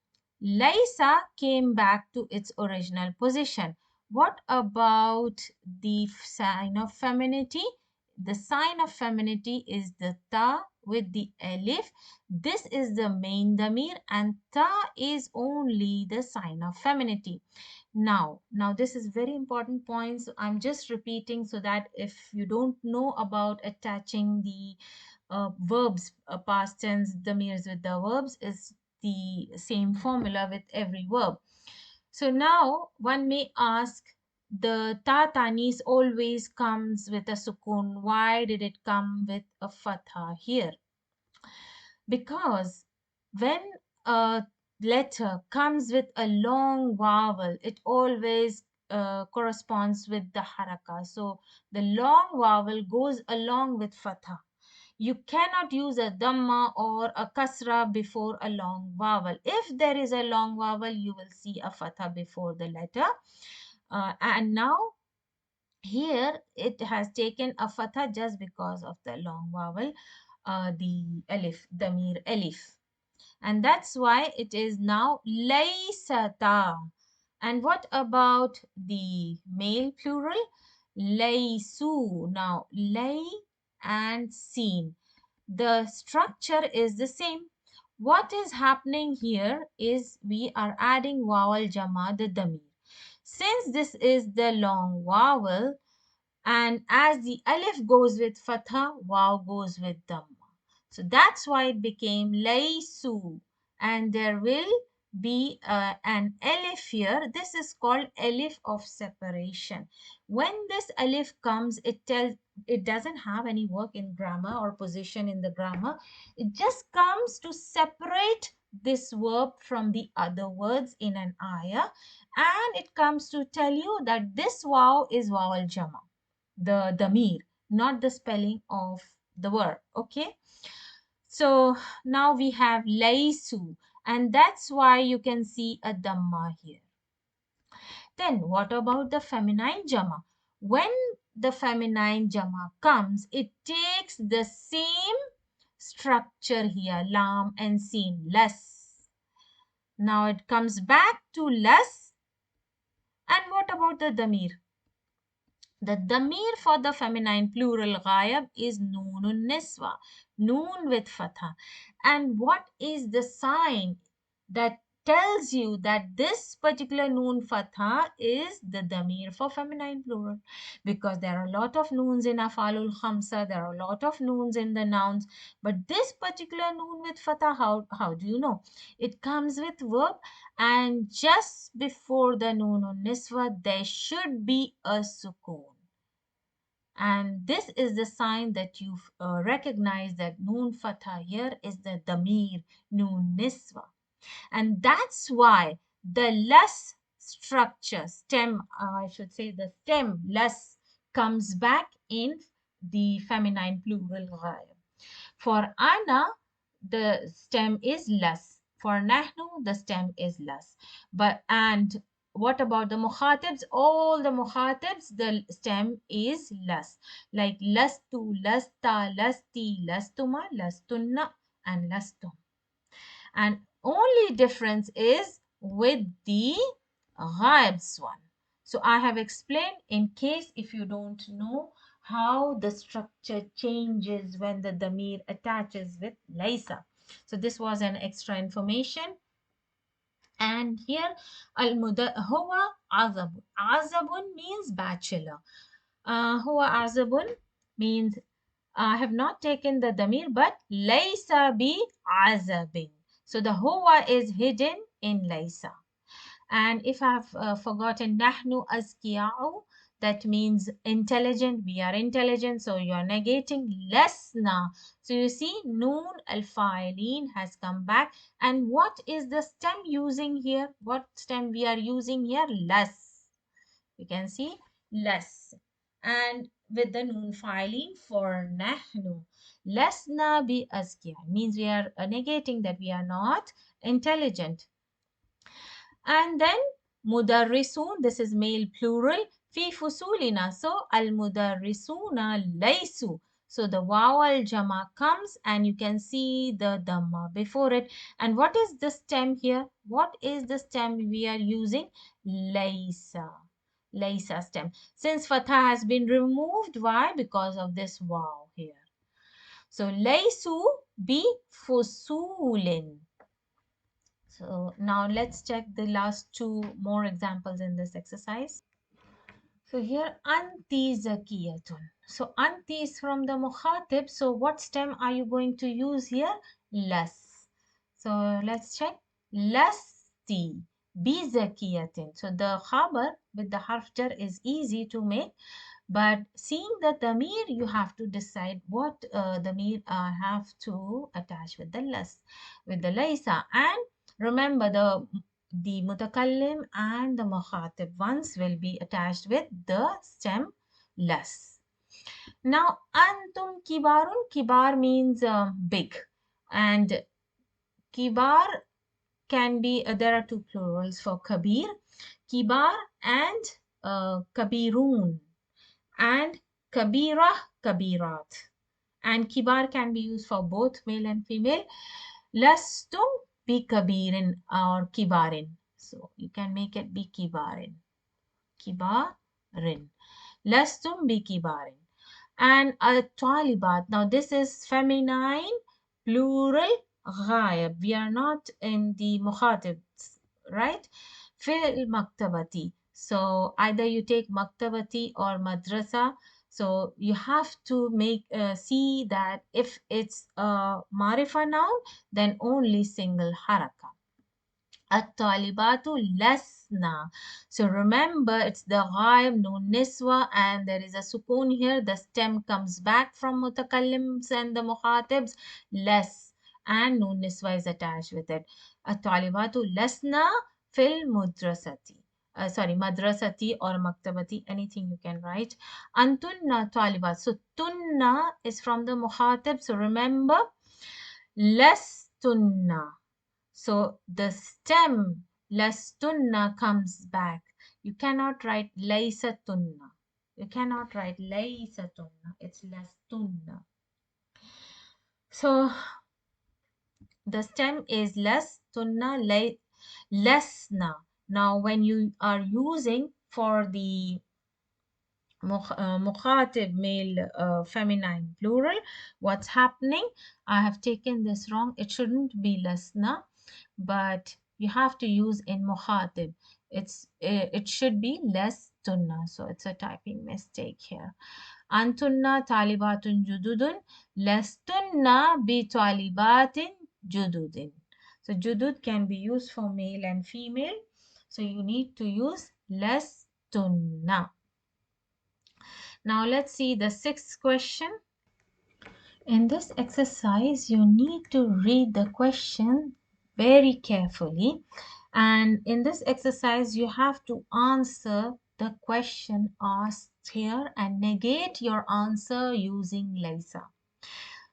Laysa came back to its original position. What about the sign of femininity? The sign of femininity is the ta with the alif. This is the main damir, and ta is only the sign of femininity. Now this is very important point. So I'm just repeating so that if you don't know about attaching the verbs, past tense damirs with the verbs, is the same formula with every verb. So now one may ask, the ta tanis always comes with a sukun. Why did it come with a fatha here? Because when a letter comes with a long vowel, it always corresponds with the haraka. So the long vowel goes along with fatha. You cannot use a dhamma or a kasra before a long vowel. If there is a long vowel, you will see a fatha before the letter. And now here it has taken a fatha just because of the long vowel, the alif, damir alif. And that's why it is now laysata. And what about the male plural? Laysu. Now, lay and seen. The structure is the same. What is happening here is we are adding vowel jama, the damir. Since this is the long vowel, and as the alif goes with fatha, waw goes with dhamma. So that's why it became laysu. And there will be an alif here. This is called alif of separation. When this alif comes, it it doesn't have any work in grammar or position in the grammar. It just comes to separate this verb from the other words in an ayah, and it comes to tell you that this wow is waw al jama, the damir, not the spelling of the word. Okay, so now we have laysu, and that's why you can see a dhamma here. Then what about the feminine jama? When the feminine jama comes, it takes the same structure here, lam and sin, less. Now it comes back to less. And what about the damir? The damir for the feminine plural ghayab is noonun niswa, noon with fatha. And what is the sign that tells you that this particular noon fatha is the damir for feminine plural? Because there are a lot of noons in afalul khamsa, there are a lot of noons in the nouns, but this particular noon with fatha, how do you know? It comes with verb, and just before the noonun niswa, there should be a sukoon. And this is the sign that you recognize that noon fatha here is the damir, noon niswa. And that's why the less structure, stem, I should say the stem less comes back in the feminine plural ghayab. For ana, the stem is less. For nahnu, the stem is less. But and what about the mukhatibs? All the mukhatibs, the stem is less. Like lastu, lasta, lasti, lastuma, lastunna, and lastum. And only difference is with the ghaibs one. So I have explained in case if you don't know how the structure changes when the damir attaches with laysa. So this was an extra information. And here huwa azabun. Azabun means bachelor. Huwa azabun means I have not taken the damir, but laysa bi azabin. So the huwa is hidden in laysa. And if I've forgotten nahnu azkiya'u, that means intelligent. We are intelligent. So you are negating lesna. So you see, noon al-fa'ilin has come back. And what is the stem using here? What stem we are using here? Less. You can see less. And with the noon filing for nahnu. Lesna bi azkiya means we are negating that we are not intelligent. And then mudarrisun, this is male plural, fi fusulina. So al mudarrisuna laysu. So the waw al jama comes and you can see the dhamma before it. And what is the stem here? What is the stem we are using? Laysa. Laysa stem. Since fatha has been removed, why? Because of this waw here. So laysu bi fusulin. So now let's check the last two more examples in this exercise. So here anti zakiyatun. So anti is from the mukhatib. So what stem are you going to use here? Less. So let's check. Lasti bi zakiyatin. So the khabar with the harf jar is easy to make. But seeing the damir, you have to decide what damir have to attach with the las, with the laysa. And remember the mutakallim and the mukhatib ones will be attached with the stem las. Now antum kibarun, kibar means big, and kibar can be there are two plurals for kabir, kibar and kabirun, and kabira, kabirat. And kibar can be used for both male and female. Lastum bi kabirin or kibarin. So you can make it bi kibarin. Kibarin. Lastum bi kibarin. And a talibat. Now this is feminine plural ghayab. We are not in the mukhatibs, right? Fil maktabati. So either you take maktabati or madrasa. So you have to make see that if it's a marifa noun, then only single haraka. At-talibatu lasna. So remember, it's the ghaib, nun niswa, and there is a sukoon here. The stem comes back from mutakallims and the muhatibs, less, and nun niswa is attached with it. At-talibatu lasna fil mudrasati. Sorry, madrasati or maktabati, anything you can write. Antunna talibat. So tunna is from the muhatib. So remember, lastunna. So the stem lastunna comes back. You cannot write laysatunna. You cannot write laysatunna. It's lastunna. So the stem is lastunna, lesna. Now when you are using for the mukhatib, male, feminine, plural, what's happening? I have taken this wrong. It shouldn't be lasna, but you have to use in mukhatib. It should be less tunna. So it's a typing mistake here. Antunna talibatun jududun lastunna bi talibatin jududin. So judud can be used for male and female. So you need to use lastunna. Now let's see the sixth question. In this exercise, you need to read the question very carefully. And in this exercise, you have to answer the question asked here and negate your answer using Laysa.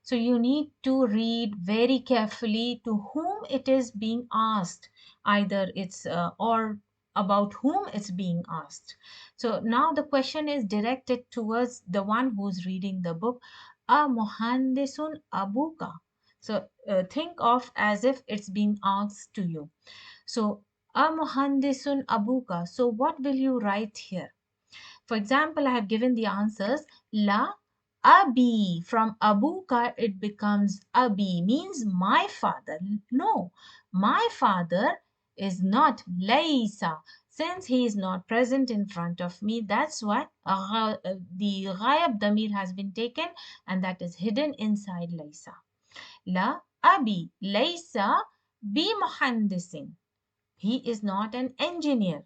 So you need to read very carefully to whom it is being asked, either it's or about whom it's being asked. So now the question is directed towards the one who's reading the book. A muhandisun abuka. So think of as if it's being asked to you. So a muhandisun abuka. So what will you write here? For example, I have given the answers. La abi. From abuka, it becomes abi, means my father. No, my father is not laysa. Since he is not present in front of me, that's why the ghayab damir has been taken and that is hidden inside laysa. La abi laysa bi muhandisin. He is not an engineer.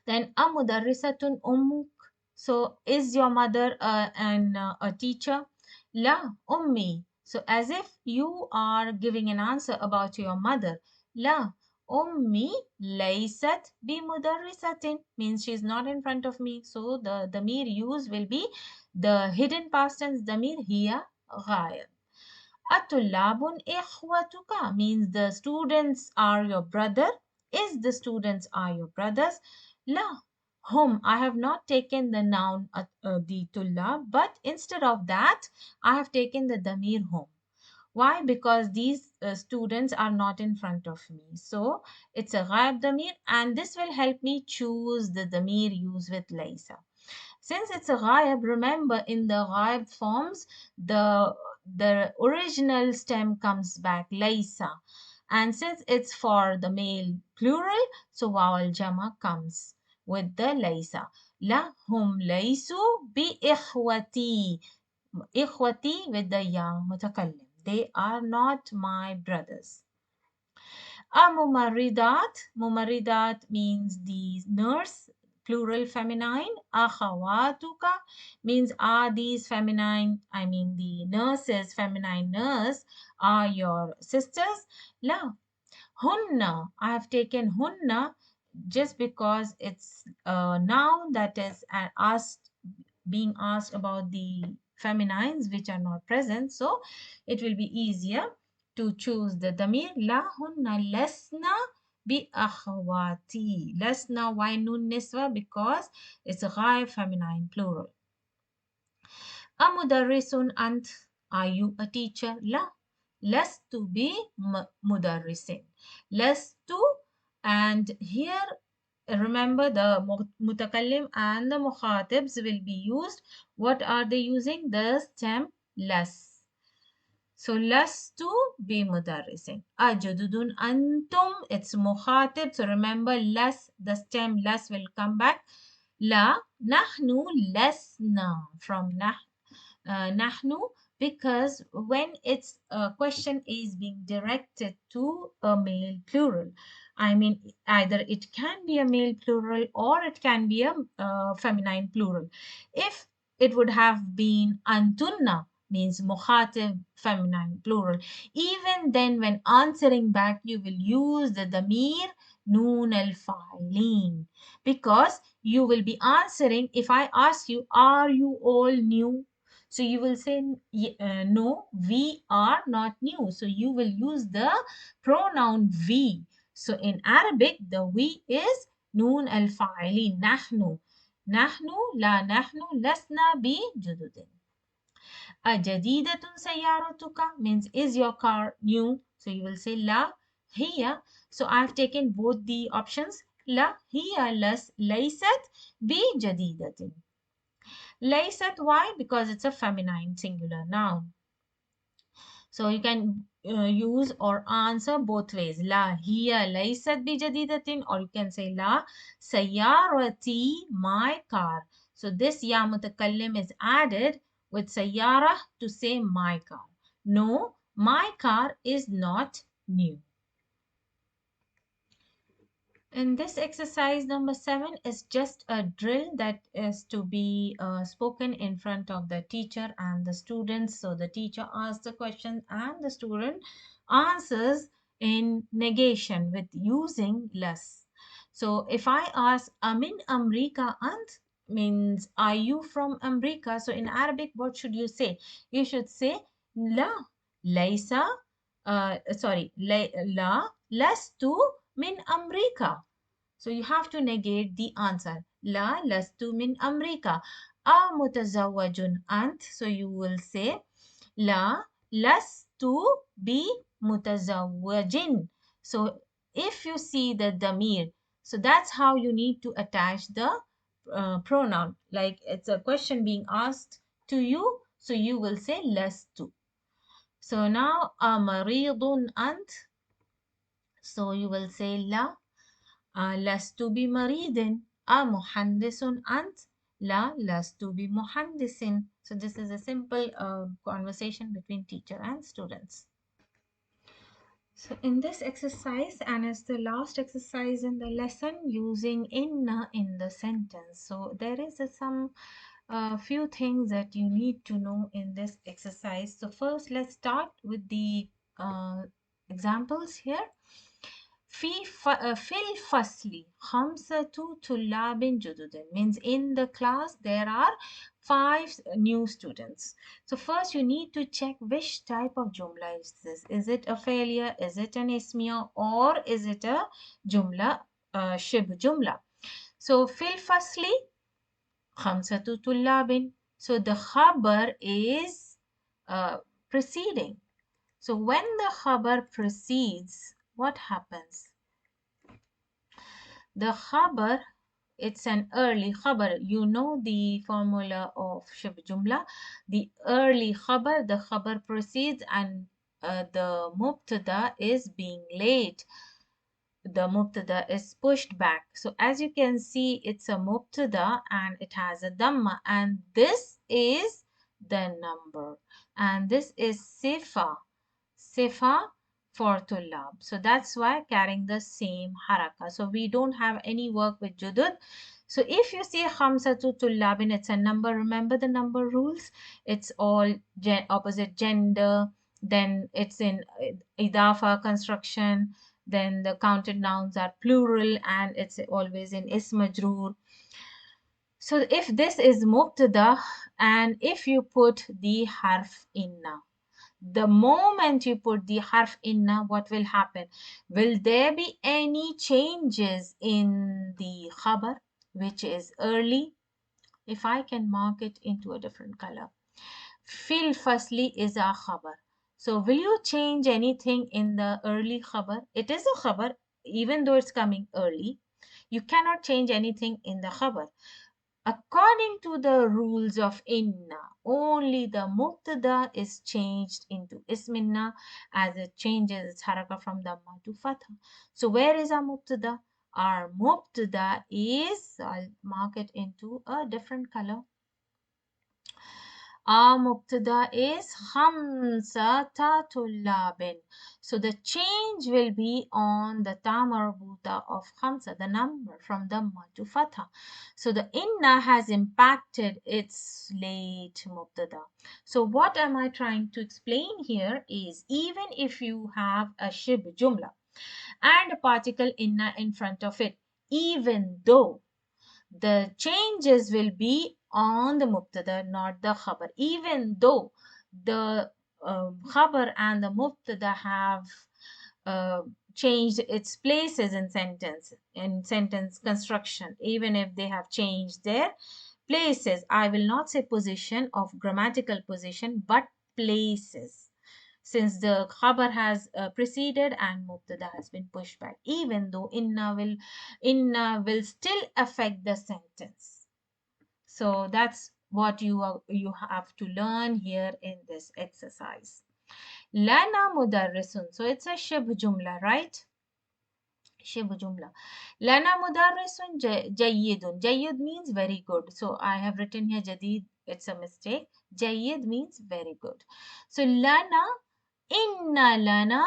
Then a mudarrisatun ummuk. So is your mother a teacher? La ummi. So as if you are giving an answer about your mother. La ummi laysat bi mudarrisatin, means she is not in front of me. So the damir used will be the hidden past tense damir here ghayab. Atullabun ikhwatuka, means the students are your brother. Is the students are your brothers? La, hum. I have not taken the noun the tullab, but instead of that, I have taken the damir hum. Why? Because these students are not in front of me. So it's a ghaib damir, and this will help me choose the damir used with laysa. Since it's a ghaib, remember in the ghaib forms, the original stem comes back, laysa. And since it's for the male plural, so waw al-jama comes with the laysa. La hum laysu bi ikhwati. Ikhwati with the ya mutakallim. They are not my brothers. Mumaridat means the nurse, plural feminine. Akhawatuka means are these feminine, I mean the nurses, feminine nurse, are your sisters. La, hunna, I have taken hunna just because it's a noun that is being asked about the feminines which are not present. So it will be easier to choose the damir. La hunna lesna bi akhawati. Lesna, why nun niswa? Because it's a ghaib feminine plural. Amudarrisun ant. Are you a teacher? La. Lastu bi mudarrisin. Lastu, and here remember the mutakallim and the mukhatibs will be used. What are they using? The stem las. So lastu bi mudarrisin. Ajududun antum. It's mukhatib. So remember las, the stem las will come back. La nahnu lasna. From nahnu because when its a question is being directed to a male plural, I mean, either it can be a male plural or it can be a feminine plural. If it would have been antunna, means mukhatib, feminine plural, even then when answering back you will use the damir noon al fa'ilin, because you will be answering. If I ask you, are you all new? So you will say, no, we are not new. So you will use the pronoun we. So in Arabic, the we is noon al-fa'ili, nahnu. Nahnu, la nahnu, lasna bi jududin. Ajadidatun sayyaratuka means, is your car new? So you will say la hiya. So I've taken both the options. La hiya las laysat bi jadidatin. Laysat, why? Because it's a feminine singular noun. So you can use or answer both ways. La hiya laysat bi jadidatin, or you can say la sayyarati, my car. So this ya mutakallim is added with sayyara to say my car. No, my car is not new. And this exercise number 7 is just a drill that is to be spoken in front of the teacher and the students. So the teacher asks the question and the student answers in negation with using less. So if I ask Amin Amrika Ant, means, are you from America? So in Arabic, what should you say? You should say La Laysa, La Lastu min Amrika. So you have to negate the answer. La lastu min Amrika. A mutazawwajun ant. So you will say La lastu bi mutazawwajin. So if you see the damir, so that's how you need to attach the pronoun. Like it's a question being asked to you, so you will say lastu. So now amaridun ant. So you will say la لست بمريض. أمهندس أنت؟ لا لست بمهندس. So this is a simple conversation between teacher and students. So in this exercise, and it's the last exercise in the lesson, using inna in the sentence. So there is some few things that you need to know in this exercise. So first, let's start with the examples here. في الفصل خمسة طلاب جدد means in the class there are 5 new students. So first you need to check which type of jumla is this. Is it a failure? Is it an ismiya? Or is it a jumla, shibhu jumla? So في الفصل خمسة طلاب. So the khabar is preceding. So when the khabar precedes, what happens? The khabar, it's an early khabar. You know the formula of shib jumla. The early khabar, the khabar precedes and the mubtada is being late. The mubtada is pushed back. So as you can see, it's a mubtada and it has a dhamma, and this is the number, and this is sifa for tullab. So that's why carrying the same haraka. So we don't have any work with judud. So if you see khamsatu tullabin, it's a number. Remember the number rules. It's all opposite gender. Then it's in idafa construction. Then the counted nouns are plural and it's always in ism majroor. So if this is mubtada and if you put the harf inna, the moment you put the harf inna, what will happen? Will there be any changes in the khabar, which is early? If I can mark it into a different color. Fil fasli is a khabar. So will you change anything in the early khabar? It is a khabar, even though it's coming early. You cannot change anything in the khabar. According to the rules of inna, only the mubtada is changed into isminna as it changes its haraka from dhamma to fatha. So where is our mubtada? Our mubtada is, I'll mark it into a different color. Our mubtada is khamsata tullabin. So the change will be on the ta marbuta of khamsa, the number from dhamma to fatha. So the inna has impacted its late mubtada. So what am I trying to explain here is even if you have a shibh jumla and a particle inna in front of it, even though the changes will be on the mubtada, not the khabar. Even though the khabar and the mubtada have uh, changed its places in sentence construction, even if they have changed their places. I will not say position of grammatical position, but places. Since the khabar has preceded and mubtada has been pushed back, even though inna will still affect the sentence. So that's what you have to learn here in this exercise. Lana mudarrisun. So it's a shibh jumla, right? Shibh jumla. Lana mudarrisun jayyidun. Jayyid means very good. So I have written here jadid. It's a mistake. Jayyid means very good. So lana, inna lana.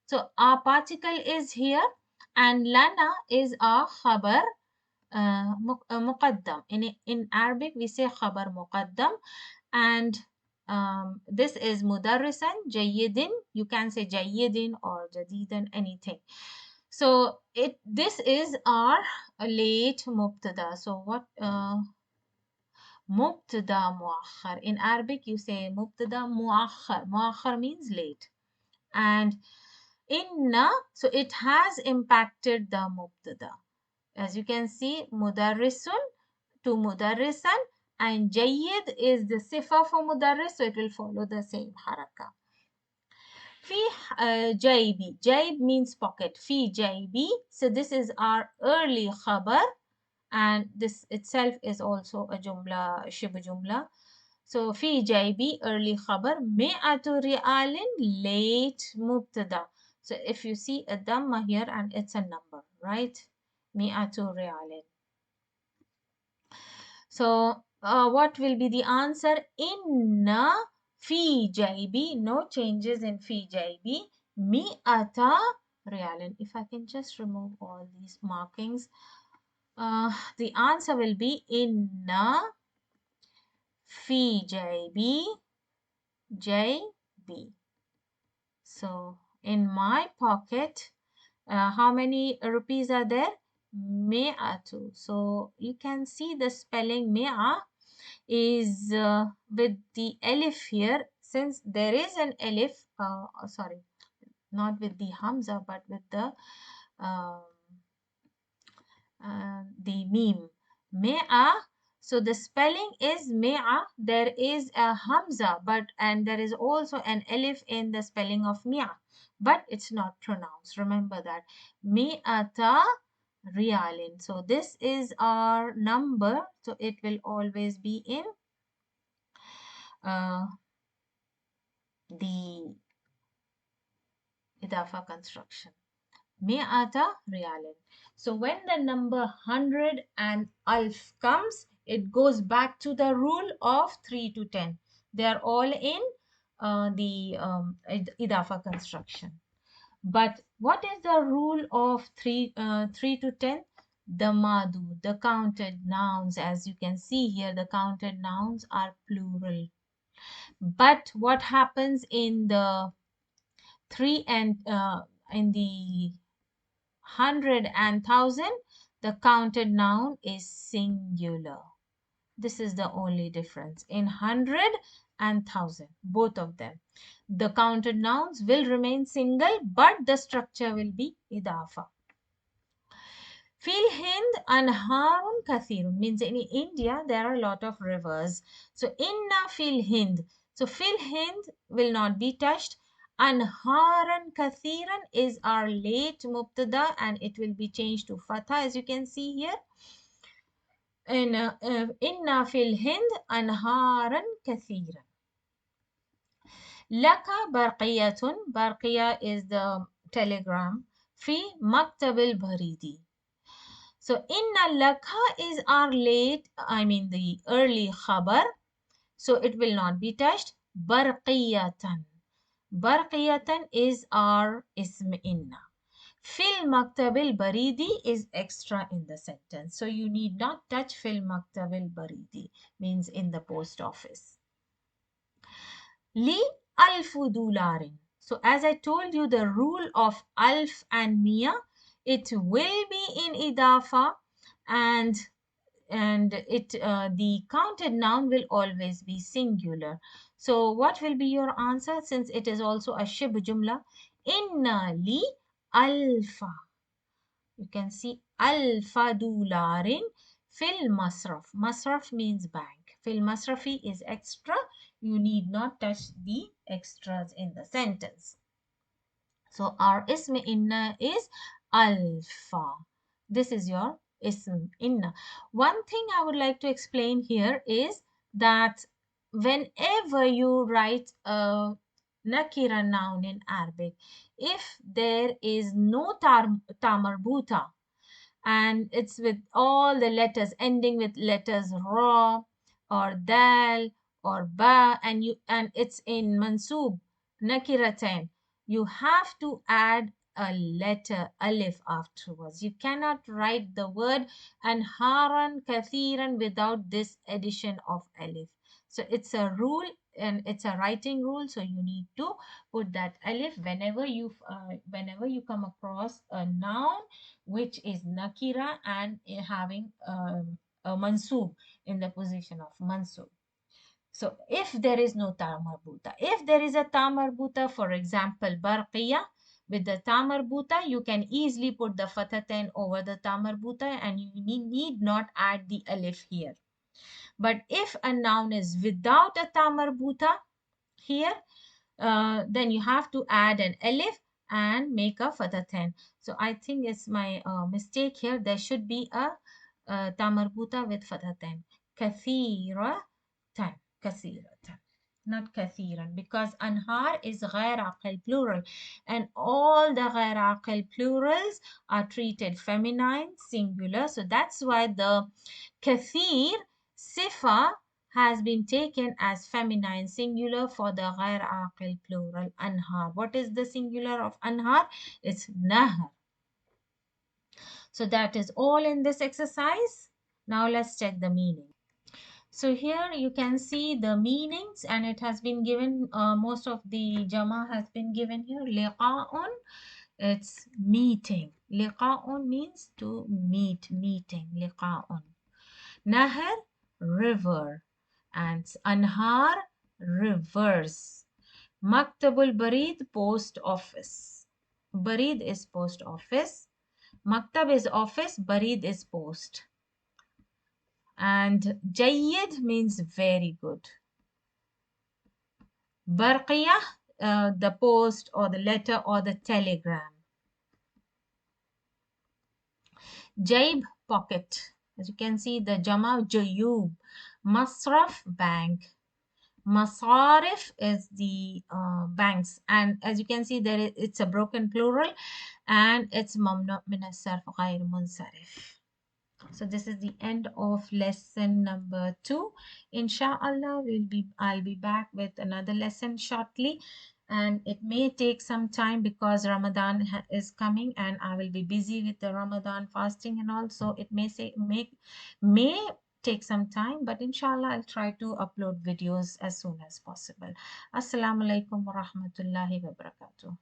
So our particle is here and lana is our khabar muqaddam. In Arabic we say khabar muqaddam, and this is mudarrisan jayyidin. You can say jayyidin or jadidan, anything. So this is our late mubtada. So what mubtada muakhar. In Arabic you say mubtada muakhar. Muakhar means late. And inna, so it has impacted the mubtada. As you can see, mudarrisun to mudarrisan, and jayyid is the sifa for mudarris, so it will follow the same haraka. Fi jaybi. Jayb means pocket. Fi jaybi. So this is our early khabar, and this itself is also a jumla, shibh jumla. So fi jaybi, early khabar. Mi'atu ri'alin, late mubtada. So if you see a dhamma here and it's a number, right? Mi'atu ri'alin. So what will be the answer? Inna fi jaybi. No changes in fi jaybi. Mi'ata riyalin. If I can just remove all these markings, the answer will be inna fi jaybi jaybi. So in my pocket, how many rupees are there? Me'atu. So you can see the spelling me'a is with the alif here. Since there is an alif, sorry, not with the hamza, but with um, the meme. Me'a. So the spelling is me'a. There is a hamza, and there is also an alif in the spelling of mi'a, but it's not pronounced. Remember that. Mi'ata riyalin. So this is our number. So it will always be in the idafa construction. Mi'ata riyalin. So when the number 100 and alf comes, it goes back to the rule of 3 to 10. They are all in the idafa construction. But what is the rule of 3 to 10? The madu, the counted nouns. As you can see here, the counted nouns are plural. But what happens in the 3 and in the 100 and 1000, the counted noun is singular. This is the only difference. In 100 and 1000, both of them, the counted nouns will remain single, but the structure will be idafa. Fil Hind anharun kathirun means in India there are a lot of rivers. So inna fil Hind. So fil Hind will not be touched. Anharan kathiran is our late mubtada and it will be changed to fatha, as you can see here. In inna fil Hind anharan kathiran. Laka barqiyatun. Barqiya is the telegram. Fi maktabil baridi. So inna lakha is our late, the early khabar. So it will not be touched. Barqiyatan. Barqiyatan is our ism inna. Fil maktabil baridi is extra in the sentence. So you need not touch fil maktabil baridi, means in the post office. Li alfu dularin. So as I told you, the rule of alf and mia, it will be in idafa, and the counted noun will always be singular. So what will be your answer, since it is also a shibh jumla? Inna li alfa. You can see alfa dularin fil masraf. Masraf means bank. Fil masrafi is extra. You need not touch the extras in the sentence. So our ism inna is alfa. This is your ism inna. One thing I would like to explain here is that whenever you write a nakira noun in Arabic, if there is no tamarbuta, and it's with all the letters ending with letters ra or dal or ba, and it's in mansub nakiratain, you have to add a letter alif afterwards. You cannot write the word anharan kathiran without this addition of alif. So it's a rule, and it's a writing rule, so you need to put that alif whenever you come across a noun which is nakira and having a mansub in the position of mansub. So if there is no ta marbuta, if there is a ta marbuta, for example, barqiya, with the ta marbuta, you can easily put the fatatain over the ta marbuta, and you need not add the alif here. But if a noun is without a ta marbuta here, then you have to add an alif and make a fatatain. So I think it's my mistake here. There should be a tamarbuta with fatatain. Kathiratan. Kathiratan. Not kathiran, because anhar is ghair aqil plural, and all the ghair aqil plurals are treated feminine singular. So that's why the kathir sifa has been taken as feminine singular for the ghair aqil plural anhar. What is the singular of anhar? It's nahar. So that is all in this exercise. Now let's check the meaning. So here you can see the meanings, and it has been given, most of the jama has been given here. Liqa'un, it's meeting. Liqa'un means to meet, meeting. Liqa'un. Nahar, river, and anhar, rivers. Maktabul Barid, post office. Barid is post office. Maktab is office, Barid is post. And Jayyid means very good. Barqiyah, the post or the letter or the telegram. Jaib, pocket. As you can see, the Jama Jayub. Masraf, bank. Masarif is the banks, and as you can see there it's a broken plural, and it's mamnu min as-sarf ghayr munsarif. So this is the end of lesson number 2. Inshallah, I'll be back with another lesson shortly, and it may take some time because Ramadan is coming, and I will be busy with the Ramadan fasting, and also it may take some time, but inshallah I'll try to upload videos as soon as possible. Assalamu alaikum wa rahmatullahi wa barakatuh.